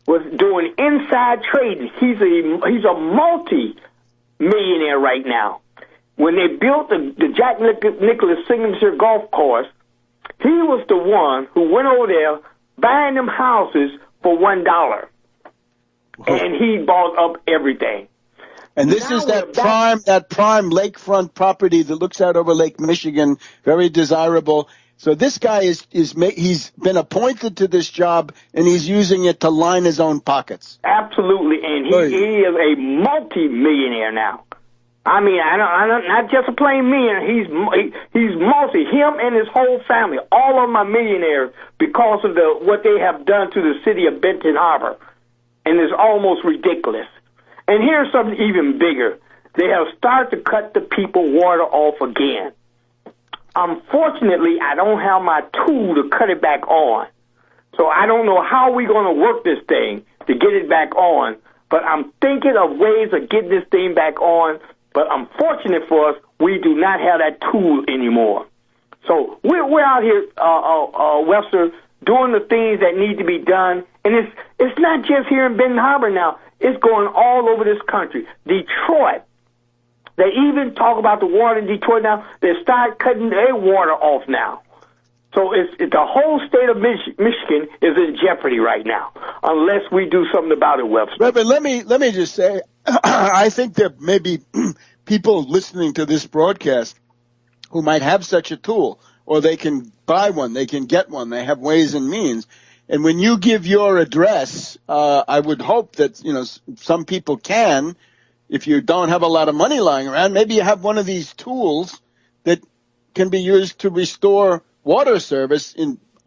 [SPEAKER 2] was doing inside trading. He's a multi-millionaire right now. when they built the Jack Nicklaus Signature Golf Course, he was the one who went over there buying them houses for $1. And he bought up everything.
[SPEAKER 1] And this is that prime lakefront property that looks out over Lake Michigan, very desirable. So this guy he's been appointed to this job, and he's using it to line his own pockets.
[SPEAKER 2] Absolutely, and he is a multi-millionaire now. I mean, I don't not just a plain millionaire. He's multi. Him and his whole family, all of them are millionaires because of what they have done to the city of Benton Harbor, and it's almost ridiculous. And here's something even bigger: they have started to cut the people water off again. Unfortunately, I don't have my tool to cut it back on. So I don't know how we're going to work this thing to get it back on. But I'm thinking of ways of getting this thing back on. But unfortunate for us, we do not have that tool anymore. So we're out here, Webster, doing the things that need to be done. And it's not just here in Benton Harbor now. It's going all over this country. Detroit. They even talk about the water in Detroit now. They start cutting their water off now. So the whole state of Michigan is in jeopardy right now, unless we do something about it, Webster.
[SPEAKER 1] But let me just say, I think there may be people listening to this broadcast who might have such a tool, or they can buy one, they can get one, they have ways and means. And when you give your address, I would hope that some people can. If you don't have a lot of money lying around, maybe you have one of these tools that can be used to restore water service.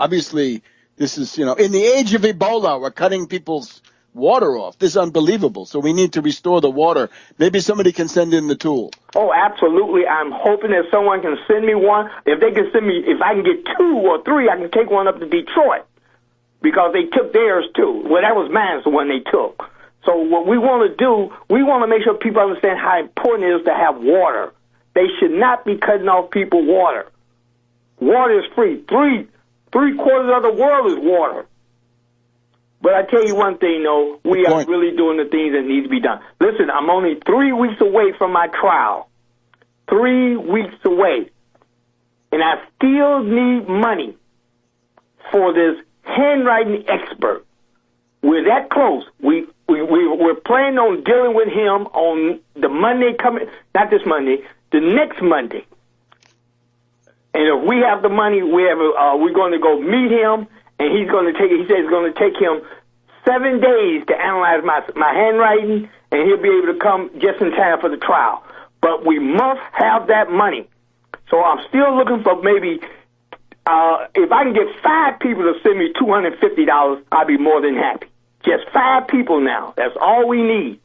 [SPEAKER 1] Obviously, this is, in the age of Ebola, we're cutting people's water off. This is unbelievable. So we need to restore the water. Maybe somebody can send in the tool.
[SPEAKER 2] Oh, absolutely. I'm hoping that someone can send me one. If they can send me, if I can get 2 or 3, I can take one up to Detroit because they took theirs too. Well, that was mine, the one they took. So what we want to do, we want to make sure people understand how important it is to have water. They should not be cutting off people water. Water is free. Three-quarters of the world is water. But I tell you one thing, though, we are really doing the things that need to be done. Listen, I'm only 3 weeks away from my trial. 3 weeks away. And I still need money for this handwriting expert. We're that close. We're planning on dealing with him on the Monday coming, not this Monday, the next Monday. And if we have the money, we're going to go meet him, and he says it's going to take him 7 days to analyze my handwriting, and he'll be able to come just in time for the trial. But we must have that money. So I'm still looking for maybe, if I can get 5 people to send me $250, I'll be more than happy. Just 5 people now. That's all we need.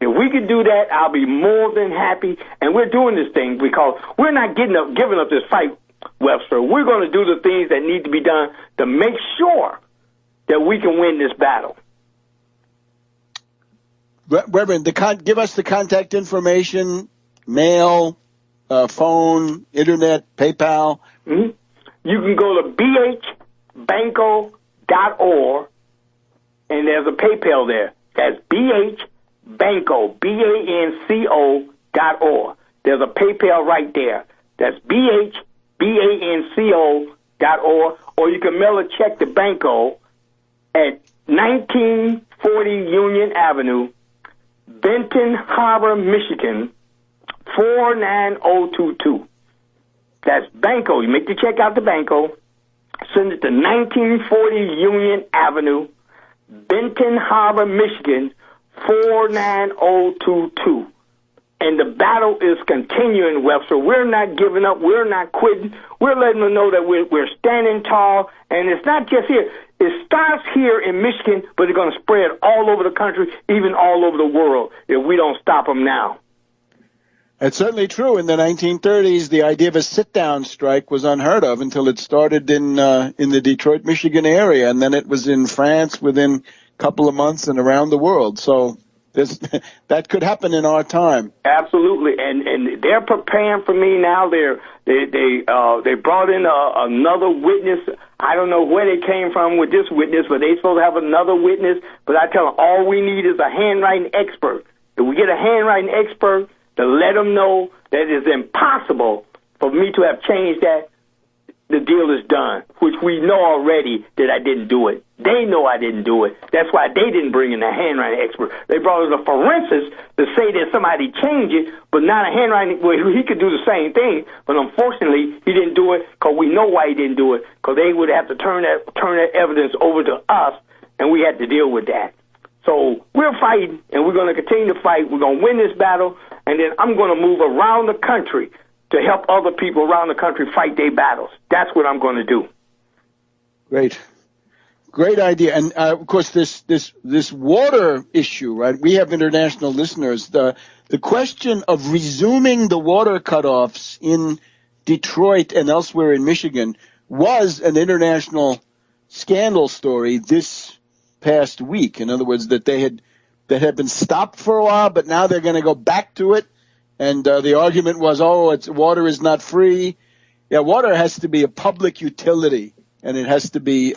[SPEAKER 2] If we could do that, I'll be more than happy. And we're doing this thing because we're not giving up this fight, Webster. We're going to do the things that need to be done to make sure that we can win this battle.
[SPEAKER 1] Reverend, give us the contact information, mail, phone, internet, PayPal.
[SPEAKER 2] Mm-hmm. You can go to bhbanco.org, and there's a PayPal there. That's bhbanco, BANCO.org. There's a PayPal right there. That's BHBANCO.org, or you can mail a check to Banco at 1940 Union Avenue, Benton Harbor, Michigan, 49022. That's Banco. You make the check out to Banco, send it to 1940 Union Avenue, Benton Harbor, Michigan, 49022. And the battle is continuing, Webster. We're not giving up. We're not quitting. We're letting them know that we're standing tall. And it's not just here. It starts here in Michigan, but it's going to spread all over the country, even all over the world, if we don't stop them now.
[SPEAKER 1] It's certainly true. In the 1930s, the idea of a sit-down strike was unheard of until it started in the Detroit, Michigan area, and then it was in France within a couple of months and around the world. So that could happen in our time.
[SPEAKER 2] Absolutely, and they're preparing for me now. They brought in another witness. I don't know where they came from with this witness, but they supposed to have another witness. But I tell them all we need is a handwriting expert. If we get a handwriting expert to let them know that it is impossible for me to have changed that, the deal is done, which we know already that I didn't do it. They know I didn't do it. That's why they didn't bring in a handwriting expert. They brought in a forensics to say that somebody changed it, but not a handwriting. Well, he could do the same thing, but unfortunately, he didn't do it because we know why he didn't do it, because they would have to turn that evidence over to us, and we had to deal with that. So we're fighting, and we're going to continue to fight. We're going to win this battle, and then I'm going to move around the country to help other people around the country fight their battles. That's what I'm going to do.
[SPEAKER 1] Great idea. And, of course, this water issue, right? We have international listeners. The question of resuming the water cutoffs in Detroit and elsewhere in Michigan was an international scandal story this past week. In other words, that had been stopped for a while, but now they're going to go back to it. And the argument was, water is not free. Yeah, water has to be a public utility, and it has to be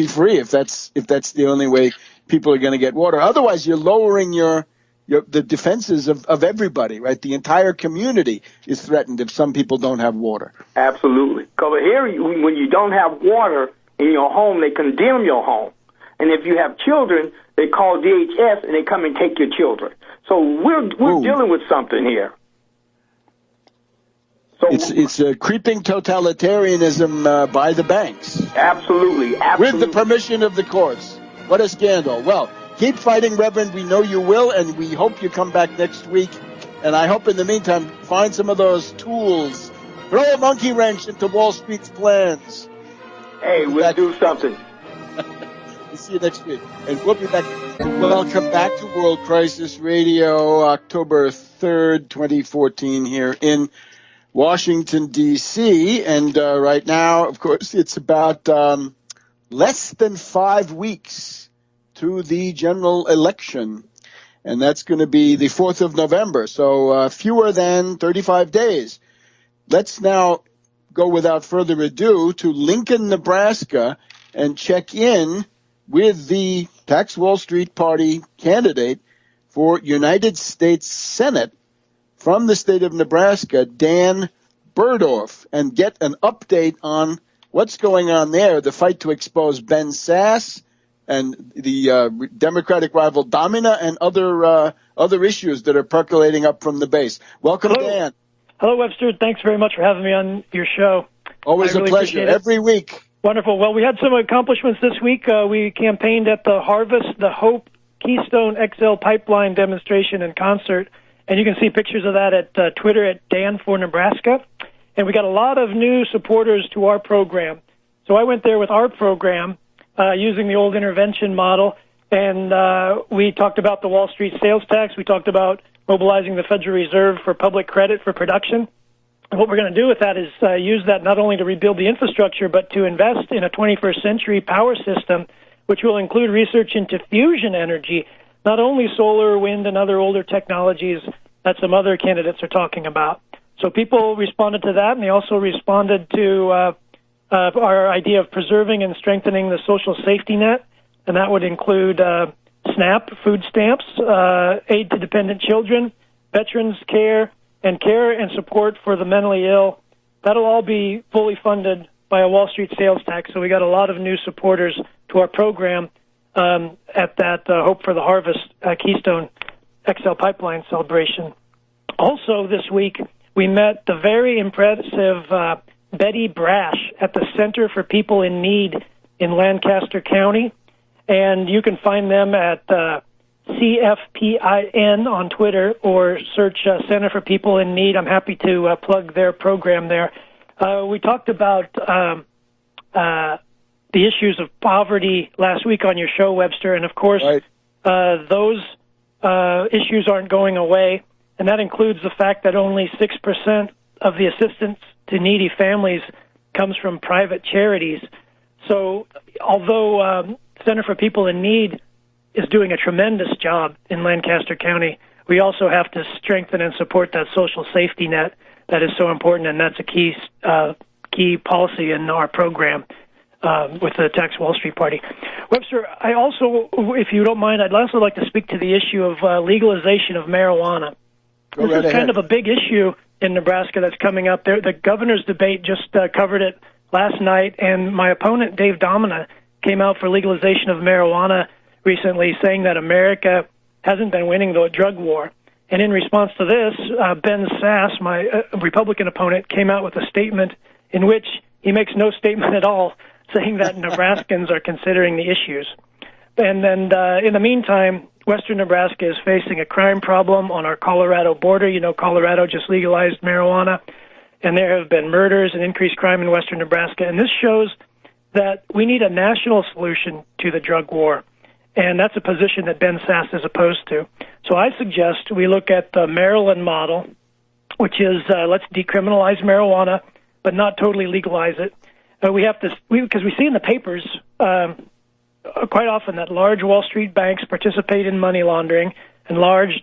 [SPEAKER 1] free if that's the only way people are going to get water. Otherwise, you're lowering the defenses of everybody, right? The entire community is threatened if some people don't have water.
[SPEAKER 2] Absolutely. Because here, when you don't have water in your home, they condemn your home. And if you have children, they call DHS and they come and take your children. So we're dealing with something here. So
[SPEAKER 1] it's a creeping totalitarianism by the banks.
[SPEAKER 2] Absolutely.
[SPEAKER 1] With the permission of the courts. What a scandal. Well, keep fighting, Reverend. We know you will, and we hope you come back next week. And I hope in the meantime, find some of those tools. Throw a monkey wrench into Wall Street's plans.
[SPEAKER 2] Hey, we'll do something.
[SPEAKER 1] We'll see you next week. And we'll be back. Welcome back to World Crisis Radio, October 3rd, 2014, here in Washington, D.C. And right now, of course, it's about less than 5 weeks to the general election. And that's going to be the 4th of November, so fewer than 35 days. Let's now go without further ado to Lincoln, Nebraska, and check in with the Tax Wall Street Party candidate for United States Senate from the state of Nebraska, Dan Burdorf, and get an update on what's going on there, the fight to expose Ben Sasse and the Democratic rival Domina and other issues that are percolating up from the base. Welcome,
[SPEAKER 3] Hello.
[SPEAKER 1] Dan.
[SPEAKER 3] Hello, Webster. Thanks very much for having me on your show.
[SPEAKER 1] Always a pleasure. Every week.
[SPEAKER 3] Wonderful. Well, we had some accomplishments this week. We campaigned at the Harvest, the Hope, Keystone XL pipeline demonstration in concert, and you can see pictures of that at Twitter at Dan for Nebraska. And we got a lot of new supporters to our program. So I went there with our program using the old intervention model, and we talked about the Wall Street sales tax. We talked about mobilizing the Federal Reserve for public credit for production. And what we're going to do with that is use that not only to rebuild the infrastructure, but to invest in a 21st century power system, which will include research into fusion energy, not only solar, wind, and other older technologies that some other candidates are talking about. So people responded to that, and they also responded to our idea of preserving and strengthening the social safety net, and that would include SNAP, food stamps, aid to dependent children, veterans care and support for the mentally ill. That'll all be fully funded by a Wall Street sales tax. So we got a lot of new supporters to our program at that Hope for the Harvest Keystone XL pipeline celebration. Also this week, we met the very impressive Betty Brash at the Center for People in Need in Lancaster County. And you can find them at CFPIN on Twitter, or search Center for People in Need. I'm happy to plug their program there. We talked about the issues of poverty last week on your show, Webster, and of course,
[SPEAKER 1] right.
[SPEAKER 3] Those issues aren't going away, and that includes the fact that only 6% of the assistance to needy families comes from private charities. So although Center for People in Need is doing a tremendous job in Lancaster County, we also have to strengthen and support that social safety net that is so important, and that's a key policy in our program with the Tax Wall Street Party. Webster, I also, if you don't mind, I'd also like to speak to the issue of legalization of marijuana.
[SPEAKER 1] Go right
[SPEAKER 3] This is
[SPEAKER 1] ahead.
[SPEAKER 3] kind of a big issue in Nebraska that's coming up there. The governor's debate just covered it last night, and my opponent, Dave Domina, came out for legalization of marijuana recently, saying that America hasn't been winning the drug war. And in response to this, Ben Sasse, my Republican opponent, came out with a statement in which he makes no statement at all, saying that Nebraskans are considering the issues. And then in the meantime, Western Nebraska is facing a crime problem on our Colorado border. You know, Colorado just legalized marijuana, and there have been murders and increased crime in Western Nebraska. And this shows that we need a national solution to the drug war, and that's a position that Ben Sasse is opposed to. So I suggest we look at the Maryland model, which is let's decriminalize marijuana, but not totally legalize it. We have to, because we see in the papers quite often that large Wall Street banks participate in money laundering, and large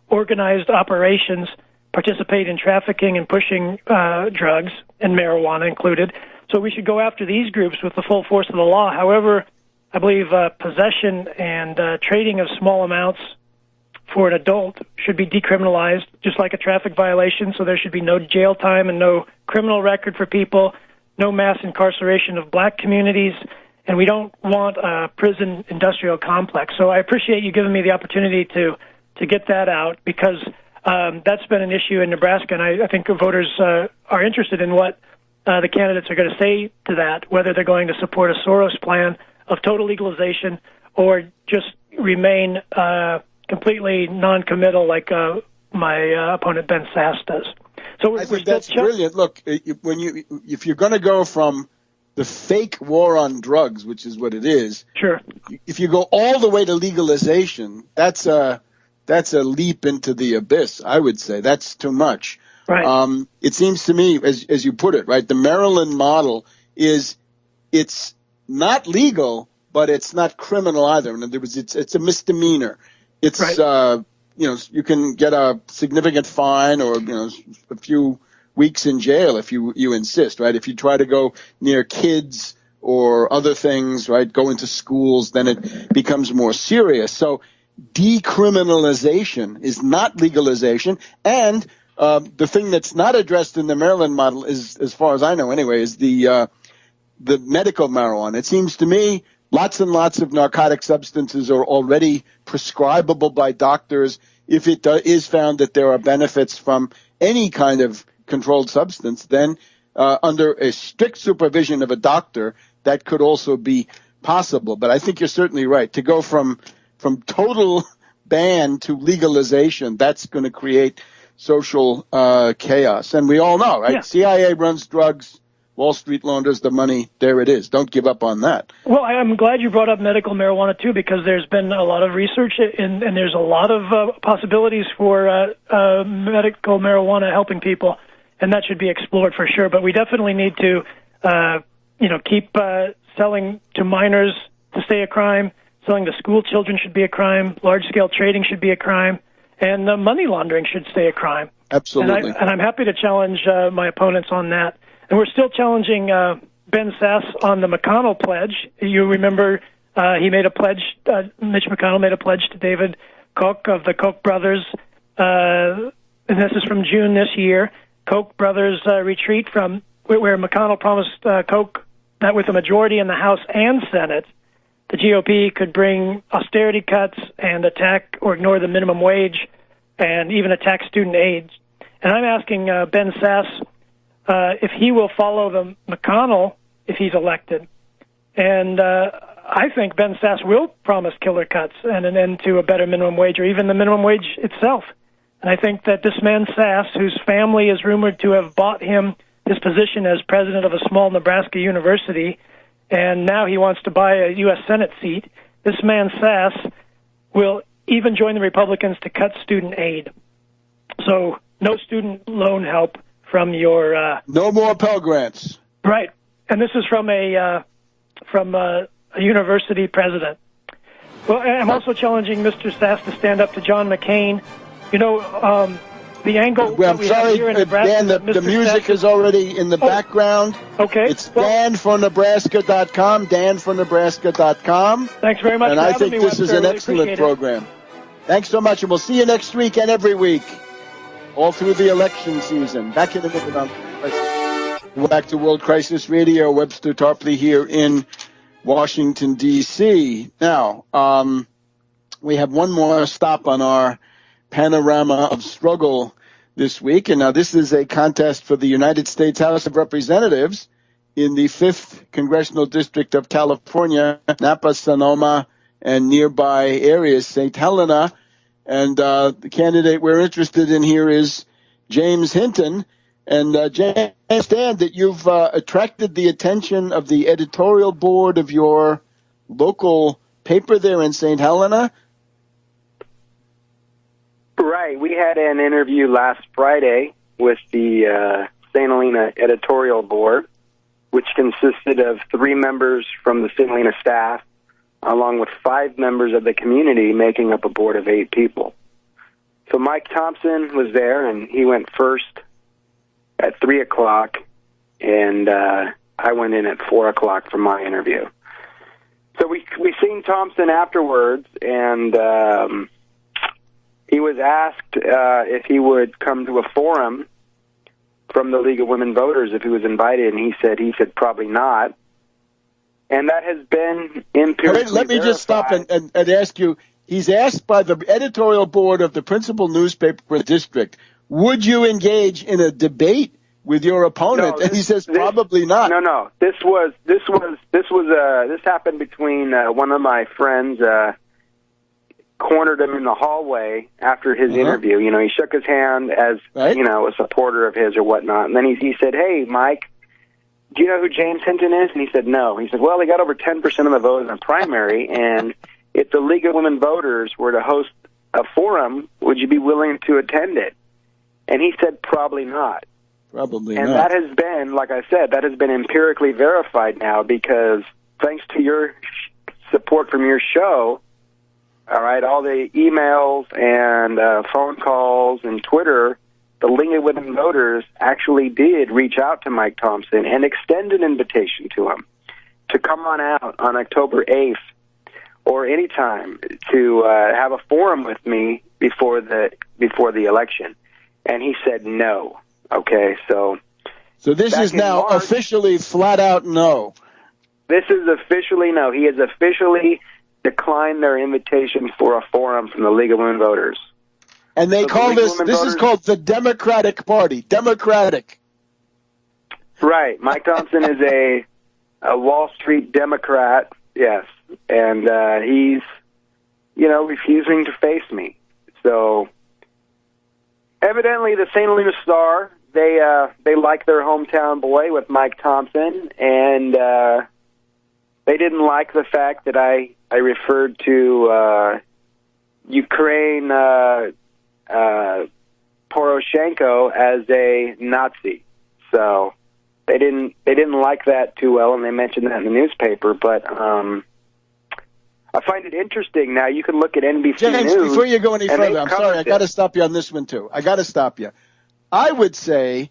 [SPEAKER 3] organized operations participate in trafficking and pushing drugs, and marijuana included. So we should go after these groups with the full force of the law. However, I believe possession and trading of small amounts for an adult should be decriminalized, just like a traffic violation, so there should be no jail time and no criminal record for people, no mass incarceration of black communities, and we don't want a prison industrial complex. So I appreciate you giving me the opportunity to get that out, because that's been an issue in Nebraska, and I think voters are interested in what the candidates are going to say to that, whether they're going to support a Soros plan of total legalization or just remain completely non-committal like my opponent Ben Sasse does. So
[SPEAKER 1] I think that's brilliant. Look, if you're going to go from the fake war on drugs, which is what it is,
[SPEAKER 3] sure.
[SPEAKER 1] If you go all the way to legalization, that's a leap into the abyss. I would say that's too much.
[SPEAKER 3] Right.
[SPEAKER 1] It seems to me, as you put it, right, the Maryland model is it's not legal, but it's not criminal either. In other words, it's a misdemeanor. It's
[SPEAKER 3] right.
[SPEAKER 1] You can get a significant fine or a few weeks in jail if you insist, right? If you try to go near kids or other things, right, go into schools, then it becomes more serious. So decriminalization is not legalization, and the thing that's not addressed in the Maryland model is, as far as I know anyway, is the medical marijuana. It seems to me lots and lots of narcotic substances are already prescribable by doctors if it is found that there are benefits from any kind of controlled substance. Then under a strict supervision of a doctor, that could also be possible. But I think you're certainly right. To go from total ban to legalization, that's going to create social chaos. And we all know, right?
[SPEAKER 3] Yeah.
[SPEAKER 1] CIA runs drugs, Wall Street launders the money. There it is. Don't give up on that.
[SPEAKER 3] Well, I'm glad you brought up medical marijuana, too, because there's been a lot of research, and there's a lot of possibilities for medical marijuana helping people, and that should be explored for sure. But we definitely need to, keep selling to minors to stay a crime. Selling to school children should be a crime. Large-scale trading should be a crime. And money laundering should stay a crime.
[SPEAKER 1] Absolutely.
[SPEAKER 3] And I'm happy to challenge my opponents on that. And we're still challenging Ben Sasse on the McConnell pledge. You remember he made a pledge, Mitch McConnell made a pledge to David Koch of the Koch brothers, and this is from June this year. Koch brothers retreat from where McConnell promised Koch that with a majority in the House and Senate, the GOP could bring austerity cuts and attack or ignore the minimum wage and even attack student aid. And I'm asking Ben Sasse if he will follow the McConnell if he's elected. And I think Ben Sasse will promise killer cuts and an end to a better minimum wage or even the minimum wage itself. And I think that this man Sasse, whose family is rumored to have bought him his position as president of a small Nebraska university, and now he wants to buy a U.S. Senate seat, this man Sasse will even join the Republicans to cut student aid. So no student loan help from your...
[SPEAKER 1] no more Pell Grants.
[SPEAKER 3] Right. And this is from a university president. Well, I'm also challenging Mr. Sasse to stand up to John McCain. The angle
[SPEAKER 1] well, I'm
[SPEAKER 3] we
[SPEAKER 1] sorry,
[SPEAKER 3] have here in Nebraska...
[SPEAKER 1] Dan, the music
[SPEAKER 3] Sasse
[SPEAKER 1] is already in the background.
[SPEAKER 3] Okay.
[SPEAKER 1] It's danfornebraska.com, danfornebraska.com.
[SPEAKER 3] Thanks very much
[SPEAKER 1] and
[SPEAKER 3] for
[SPEAKER 1] I
[SPEAKER 3] having
[SPEAKER 1] think
[SPEAKER 3] me,
[SPEAKER 1] this
[SPEAKER 3] Webster.
[SPEAKER 1] is an
[SPEAKER 3] really
[SPEAKER 1] excellent
[SPEAKER 3] appreciate it.
[SPEAKER 1] program. Thanks so much, and we'll see you next week and every week, all through the election season. Back in a minute. We're back to World Crisis Radio. Webster Tarpley here in Washington, D.C. Now, we have one more stop on our panorama of struggle this week, and now this is a contest for the United States House of Representatives in the 5th Congressional District of California, Napa, Sonoma, and nearby areas, St. Helena. And the candidate we're interested in here is James Hinton. And James, I understand that you've attracted the attention of the editorial board of your local paper there in St. Helena.
[SPEAKER 4] Right. We had an interview last Friday with the St. Helena editorial board, which consisted of 3 members from the St. Helena staff, along with 5 members of the community, making up a board of 8 people. So Mike Thompson was there, and he went first at 3 o'clock, and I went in at 4 o'clock for my interview. So we seen Thompson afterwards, and he was asked if he would come to a forum from the League of Women Voters if he was invited, and he said probably not. And that has been empirically
[SPEAKER 1] Let me just stop and ask you, he's asked by the editorial board of the principal newspaper in the district, would you engage in a debate with your opponent? And he says probably not.
[SPEAKER 4] No. This happened between one of my friends, cornered him in the hallway after his interview. You know, he shook his hand as, you know, a supporter of his or whatnot. And then he said, "Hey, Mike, do you know who James Hinton is?" And he said, "No." He said, "Well, he got over 10% of the vote in the primary, and if the League of Women Voters were to host a forum, would you be willing to attend it?" And he said, "Probably not."
[SPEAKER 1] Probably
[SPEAKER 4] and
[SPEAKER 1] not.
[SPEAKER 4] And that has been, like I said, that has been empirically verified now, because thanks to your support from your show, all right, all the emails and phone calls and Twitter, the League of Women Voters actually did reach out to Mike Thompson and extend an invitation to him to come on out on October 8th or any time to have a forum with me before the election. And he said no. Okay, so
[SPEAKER 1] this is now March, officially flat out no.
[SPEAKER 4] This is officially no. He has officially declined their invitation for a forum from the League of Women Voters.
[SPEAKER 1] And they call this is called the Democratic Party. Democratic.
[SPEAKER 4] Right. Mike Thompson is a Wall Street Democrat, yes. And he's, you know, refusing to face me. So evidently the St. Helena Star, they like their hometown boy with Mike Thompson, and they didn't like the fact that I referred to Ukraine Poroshenko as a Nazi. So they didn't like that too well, and they mentioned that in the newspaper. But I find it interesting. Now you can look at NBC
[SPEAKER 1] James,
[SPEAKER 4] News.
[SPEAKER 1] Before you go any further, I'm sorry, I got to stop you on this one too. I got to stop you. I would say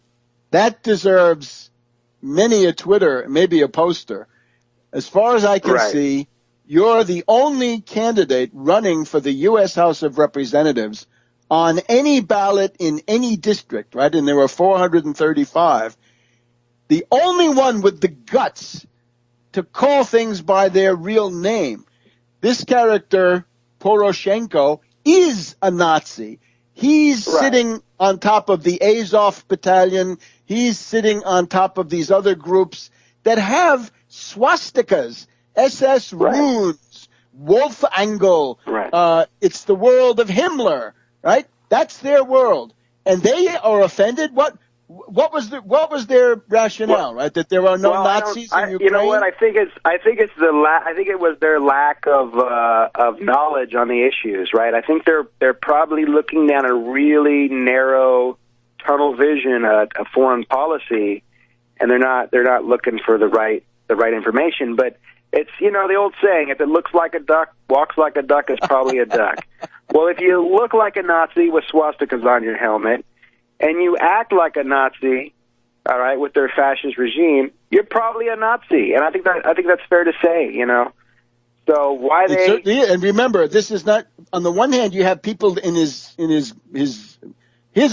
[SPEAKER 1] that deserves many a Twitter, maybe a poster. As far as I can see, you're the only candidate running for the U.S. House of Representatives on any ballot in any district, right? And there were 435. The only one with the guts to call things by their real name. This character, Poroshenko, is a Nazi. He's sitting on top of the Azov battalion. He's sitting on top of these other groups that have swastikas, SS runes, Wolf Angle. It's the world of Himmler, right? That's their world, and they are offended. What was their rationale, right? That there are no Nazis in Ukraine.
[SPEAKER 4] You know what? I think it was their lack of knowledge on the issues, right? I think they're probably looking down a really narrow tunnel vision at a foreign policy, and they're not looking for the right information. But it's, you know, the old saying, if it looks like a duck, walks like a duck, is probably a duck. Well, if you look like a Nazi with swastikas on your helmet, and you act like a Nazi, all right, with their fascist regime, you're probably a Nazi, and I think that's fair to say, you know. So why
[SPEAKER 1] It certainly is. And remember, this is not, on the one hand, you have people in his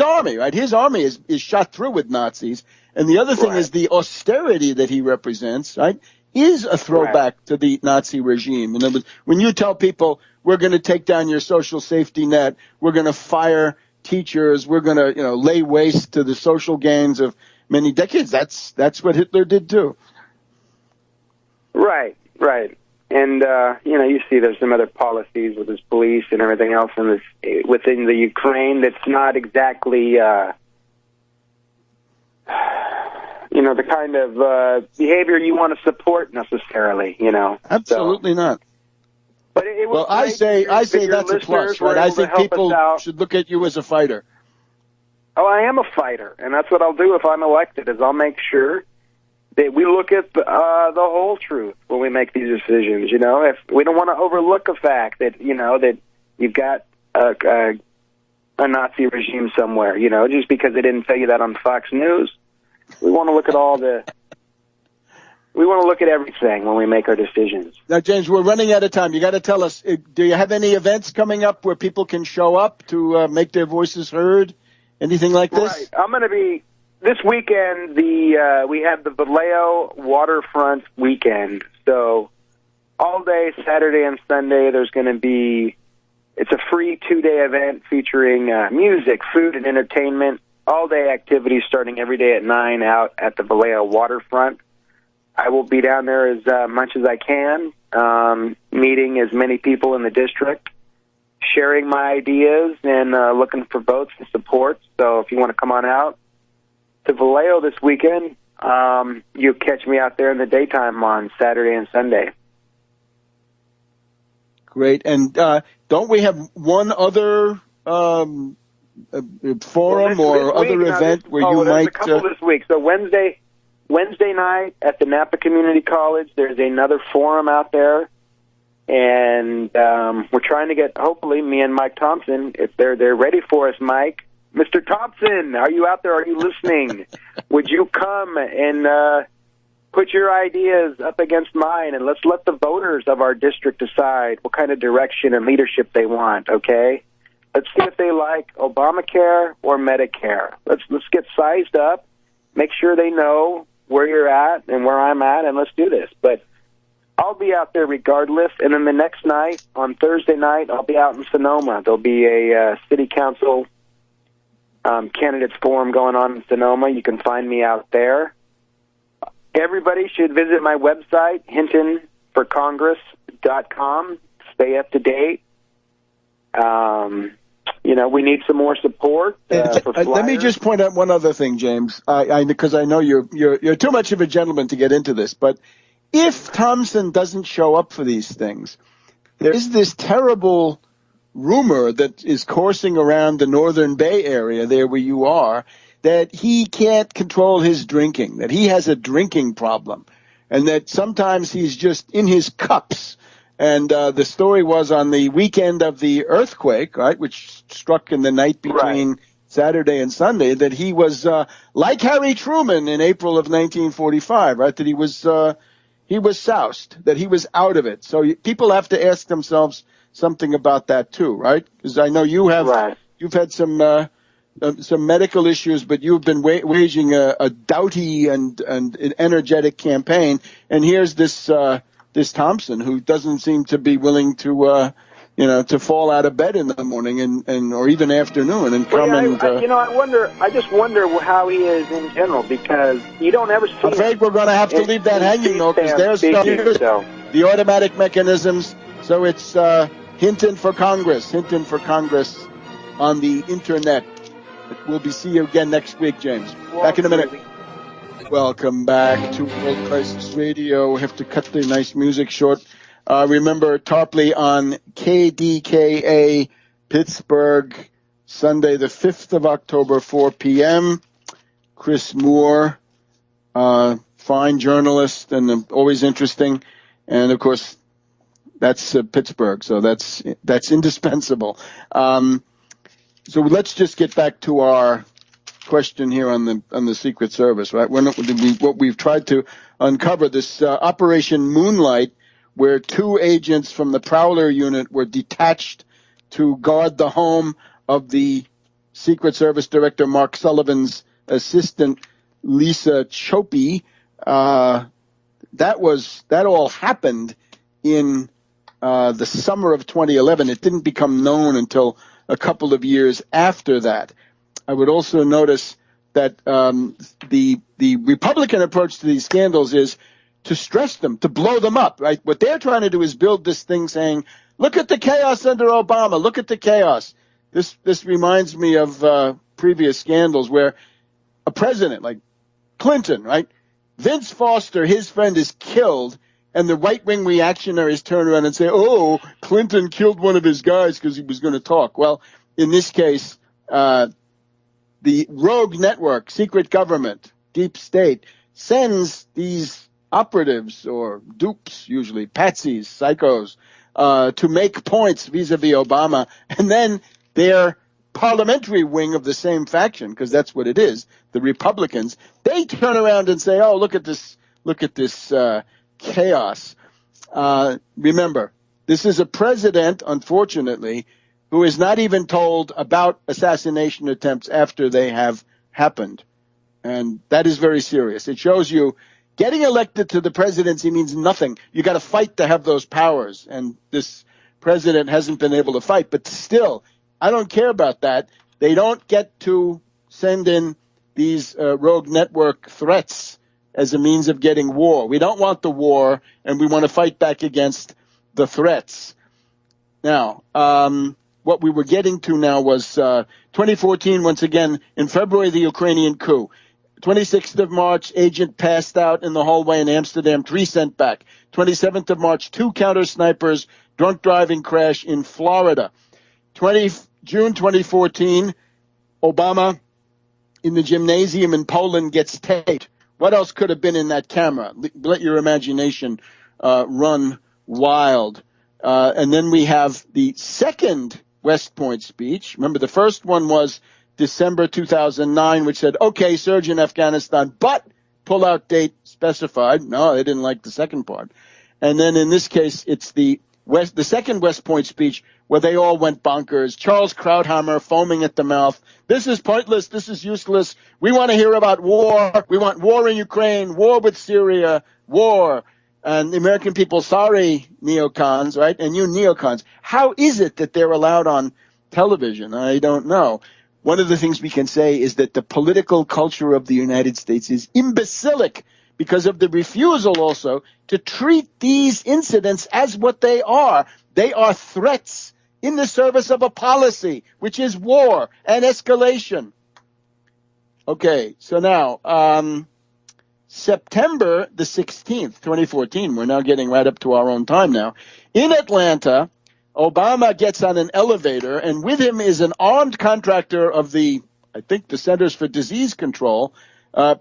[SPEAKER 1] army, right? His army is shot through with Nazis. And the other thing is the austerity that he represents, right, is a throwback to the Nazi regime. In other words, when you tell people, we're going to take down your social safety net, we're going to fire teachers, we're going to, lay waste to the social gains of many decades, that's what Hitler did too.
[SPEAKER 4] Right. And, you see there's some other policies with his police and everything else within the Ukraine that's not exactly, the kind of behavior you want to support necessarily,
[SPEAKER 1] Absolutely not.
[SPEAKER 4] But it was
[SPEAKER 1] I say that's a plus, right? I think people should look at you as a fighter.
[SPEAKER 4] Oh, I am a fighter, and that's what I'll do if I'm elected, is I'll make sure that we look at the whole truth when we make these decisions. If we don't want to overlook a fact that that you've got a Nazi regime somewhere, just because they didn't tell you that on Fox News. We want to look at we want to look at everything when we make our decisions.
[SPEAKER 1] Now, James, we're running out of time. You got to tell us, do you have any events coming up where people can show up to make their voices heard? Anything like this?
[SPEAKER 4] Right. I'm going to be, this weekend, we have the Vallejo Waterfront Weekend. So all day, Saturday and Sunday, there's going to be, it's a free 2-day event featuring music, food, and entertainment. All-day activities starting every day at 9 out at the Vallejo Waterfront. I will be down there as much as I can, meeting as many people in the district, sharing my ideas, and looking for votes and support. So if you want to come on out to Vallejo this weekend, you'll catch me out there in the daytime on Saturday and Sunday.
[SPEAKER 1] Great. And don't we have one other forum or other event where you might...
[SPEAKER 4] a couple this week. So Wednesday night at the Napa Community College, there's another forum out there, and we're trying to get, hopefully, me and Mike Thompson, if they're ready for us, Mike. Mr. Thompson, are you out there? Are you listening? Would you come and put your ideas up against mine, and let's let the voters of our district decide what kind of direction and leadership they want, okay? Let's see if they like Obamacare or Medicare. Let's get sized up, make sure they know where you're at and where I'm at, and let's do this. But I'll be out there regardless. And then the next night, on Thursday night, I'll be out in Sonoma. There'll be a city council candidates forum going on in Sonoma. You can find me out there. Everybody should visit my website, hintonforcongress.com. Stay up to date. We need some more support.
[SPEAKER 1] Let me just point out one other thing, James, because I know you're too much of a gentleman to get into this. But if Thompson doesn't show up for these things, there is this terrible rumor that is coursing around the Northern Bay area, there where you are, that he can't control his drinking, that he has a drinking problem, and that sometimes he's just in his cups. And the story was on the weekend of the earthquake, right, which struck in the night between Saturday and Sunday, that he was like Harry Truman in April of 1945, right, that he was soused, that he was out of it. So people have to ask themselves something about that too, right? Because I know you have you've had some medical issues, but you've been waging a doughty and an energetic campaign. And here's this Thompson, who doesn't seem to be willing to fall out of bed in the morning and or even afternoon and come I
[SPEAKER 4] just wonder how he is in general, because you don't ever see.
[SPEAKER 1] I'm afraid we're going to have to leave that hanging, though, because there's the automatic mechanisms. So it's Hinton for Congress on the internet. We'll see you again next week, James. Back in a minute. Welcome back to World Crisis Radio. We have to cut the nice music short. Remember, Tarpley on KDKA Pittsburgh, Sunday the 5th of October, 4 p.m. Chris Moore, fine journalist and always interesting. And, of course, that's Pittsburgh, so that's indispensable. So let's just get back to our question here on the Secret Service, right? What we've tried to uncover, this Operation Moonlight, where 2 agents from the Prowler unit were detached to guard the home of the Secret Service Director Mark Sullivan's assistant, Lisa Chope. That all happened in the summer of 2011. It didn't become known until a couple of years after that. I would also notice that the Republican approach to these scandals is to stress them, to blow them up, right? What they're trying to do is build this thing saying, look at the chaos under Obama, look at the chaos. This reminds me of previous scandals where a president like Clinton, right? Vince Foster, his friend, is killed, and the right-wing reactionaries turn around and say, oh, Clinton killed one of his guys because he was going to talk. Well, in this case, the rogue network, secret government, deep state, sends these operatives or dupes, usually patsies, psychos, to make points vis-a-vis Obama, and then their parliamentary wing of the same faction, because that's what it is, the Republicans, they turn around and say, oh, look at this chaos. Remember, this is a president, unfortunately, who is not even told about assassination attempts after they have happened. And that is very serious. It shows you getting elected to the presidency means nothing. You got to fight to have those powers. And this president hasn't been able to fight. But still, I don't care about that. They don't get to send in these rogue network threats as a means of getting war. We don't want the war, and we want to fight back against the threats. Now, what we were getting to now was 2014, once again, in February, the Ukrainian coup. 26th of March, agent passed out in the hallway in Amsterdam, 3 sent back. 27th of March, 2 counter-snipers, drunk driving crash in Florida. June 2014, Obama in the gymnasium in Poland gets taped. What else could have been in that camera? Let your imagination run wild. And then we have the second West Point speech. Remember, the first one was December 2009, which said, okay, surge in Afghanistan, but pull-out date specified. No, they didn't like the second part. And then in this case, it's the second West Point speech where they all went bonkers. Charles Krauthammer foaming at the mouth. This is pointless. This is useless. We want to hear about war. We want war in Ukraine, war with Syria, war. And the American people, sorry, neocons, right? And you neocons, how is it that they're allowed on television? I don't know. One of the things we can say is that the political culture of the United States is imbecilic because of the refusal also to treat these incidents as what they are. They are threats in the service of a policy, which is war and escalation. Okay, so now, September the 16th, 2014, we're now getting right up to our own time now. In Atlanta, Obama gets on an elevator, and with him is an armed contractor of the Centers for Disease Control,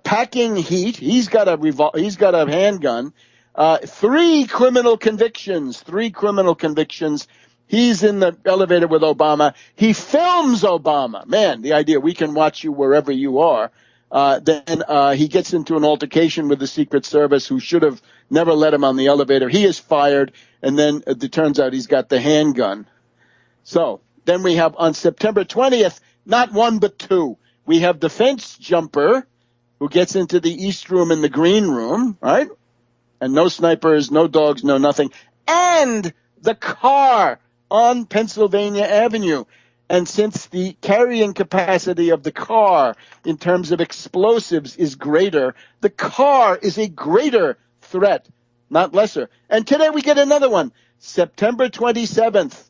[SPEAKER 1] packing heat. He's got a handgun. 3 criminal convictions. He's in the elevator with Obama. He films Obama. Man, the idea we can watch you wherever you are. Then he gets into an altercation with the Secret Service, who should have never let him on the elevator. He is fired, and then it turns out he's got the handgun. So then we have on September 20th, not 1 but 2, we have the fence jumper who gets into the East Room and the Green Room, right? And no snipers, no dogs, no nothing. And the car on Pennsylvania Avenue. And since the carrying capacity of the car in terms of explosives is greater, the car is a greater threat, not lesser. And today we get another one. September 27th,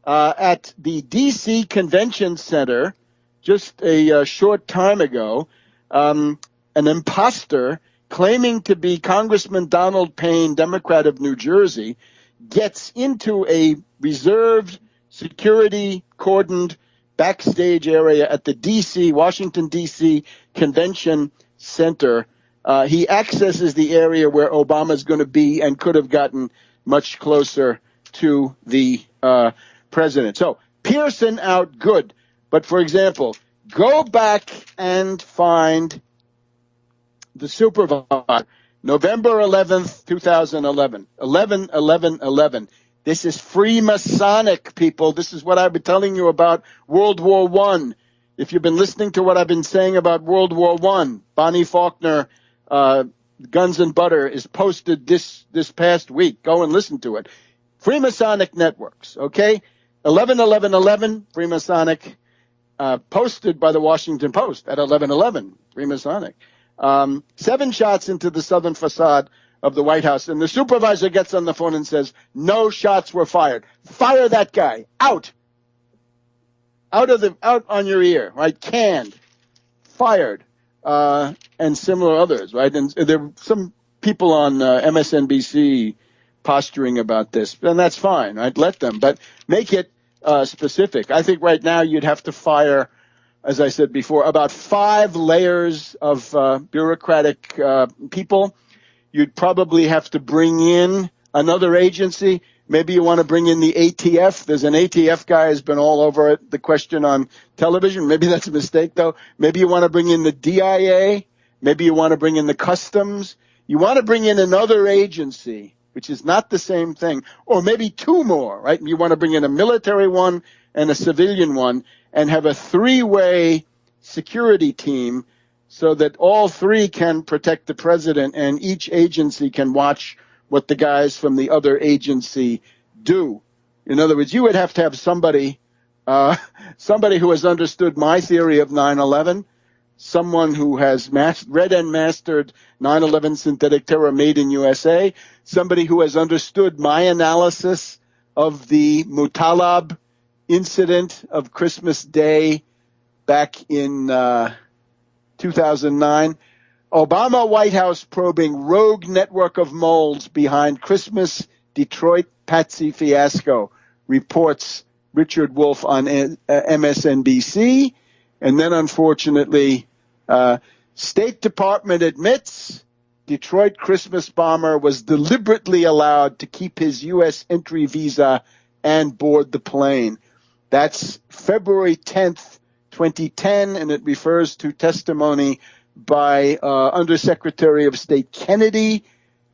[SPEAKER 1] at the D.C. Convention Center, just a short time ago, an imposter claiming to be Congressman Donald Payne, Democrat of New Jersey, gets into a reserved, security cordoned backstage area at the Washington, D.C. Convention Center. He accesses the area where Obama's going to be and could have gotten much closer to the president. So Pearson out good. But, for example, go back and find the supervisor. November 11th, 2011. 11/11/11. This is Freemasonic, people. This is what I've been telling you about World War I. If you've been listening to what I've been saying about World War I, Bonnie Faulkner, Guns and Butter is posted this past week. Go and listen to it. Freemasonic networks, okay? 11/11/11, Freemasonic, posted by the Washington Post at 11/11, Freemasonic. 7 shots into the southern facade of the White House, and the supervisor gets on the phone and says, no shots were fired. Fire that guy. Out on your ear, right? Canned. Fired. And similar others, right? And there were some people on MSNBC posturing about this, and that's fine, right? Let them, but make it specific. I think right now you'd have to fire, as I said before, about 5 layers of bureaucratic people. You'd probably have to bring in another agency. Maybe you want to bring in the ATF. There's an ATF guy who's been all over it, the question on television. Maybe that's a mistake, though. Maybe you want to bring in the DIA. Maybe you want to bring in the Customs. You want to bring in another agency, which is not the same thing. Or maybe 2 more, right? You want to bring in a military one and a civilian one and have a 3-way security team so that all 3 can protect the president and each agency can watch what the guys from the other agency do. In other words, you would have to have somebody who has understood my theory of 9/11, someone who has read and mastered 9/11 synthetic terror made in USA, somebody who has understood my analysis of the Mutalab incident of Christmas Day back in 2009. Obama White House probing rogue network of moles behind Christmas Detroit patsy fiasco, reports Richard Wolff on MSNBC. And then, unfortunately, State Department admits Detroit Christmas bomber was deliberately allowed to keep his U.S. entry visa and board the plane. That's February 10th, 2010, and it refers to testimony by Undersecretary of State Kennedy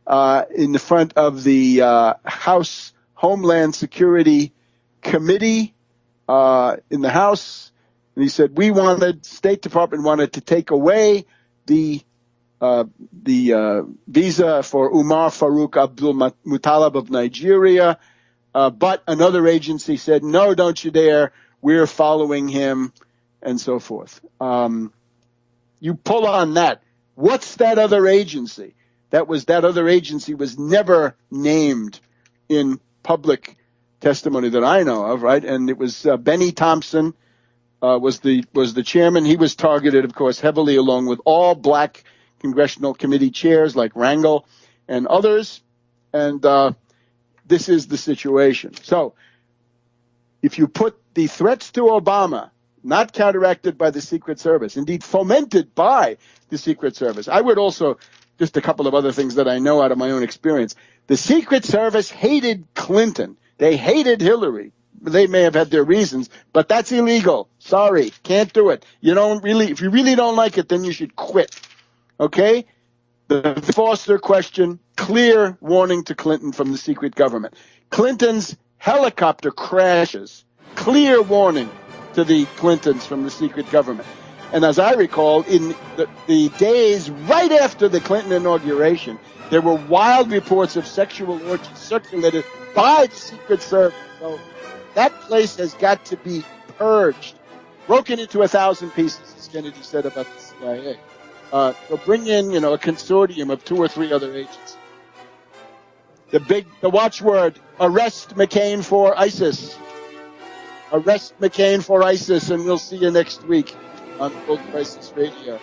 [SPEAKER 1] in the front of the House Homeland Security Committee in the House. And he said, State Department wanted to take away the visa for Umar Farouk Abdul Muttalib of Nigeria, but another agency said, no, don't you dare, we're following him, and so forth. You pull on that. What's that other agency? That other agency was never named in public testimony that I know of, right? And it was Benny Thompson was the chairman. He was targeted, of course, heavily along with all black congressional committee chairs like Rangel and others. And this is the situation. So if you put the threats to Obama, not counteracted by the Secret Service, indeed fomented by the Secret Service. I would also, just a couple of other things that I know out of my own experience. The Secret Service hated Clinton. They hated Hillary. They may have had their reasons, but that's illegal. Sorry, can't do it. If you really don't like it, then you should quit. Okay? The Foster question, clear warning to Clinton from the secret government. Clinton's helicopter crashes. Clear warning to the Clintons from the secret government. And as I recall, in the days right after the Clinton inauguration, there were wild reports of sexual orgies circulated by the Secret Service. So that place has got to be purged, broken into 1,000 pieces, as Kennedy said about the CIA. So bring in, a consortium of 2 or 3 other agents. The watchword, arrest McCain for ISIS. Arrest McCain for ISIS, and we'll see you next week on World Crisis Radio.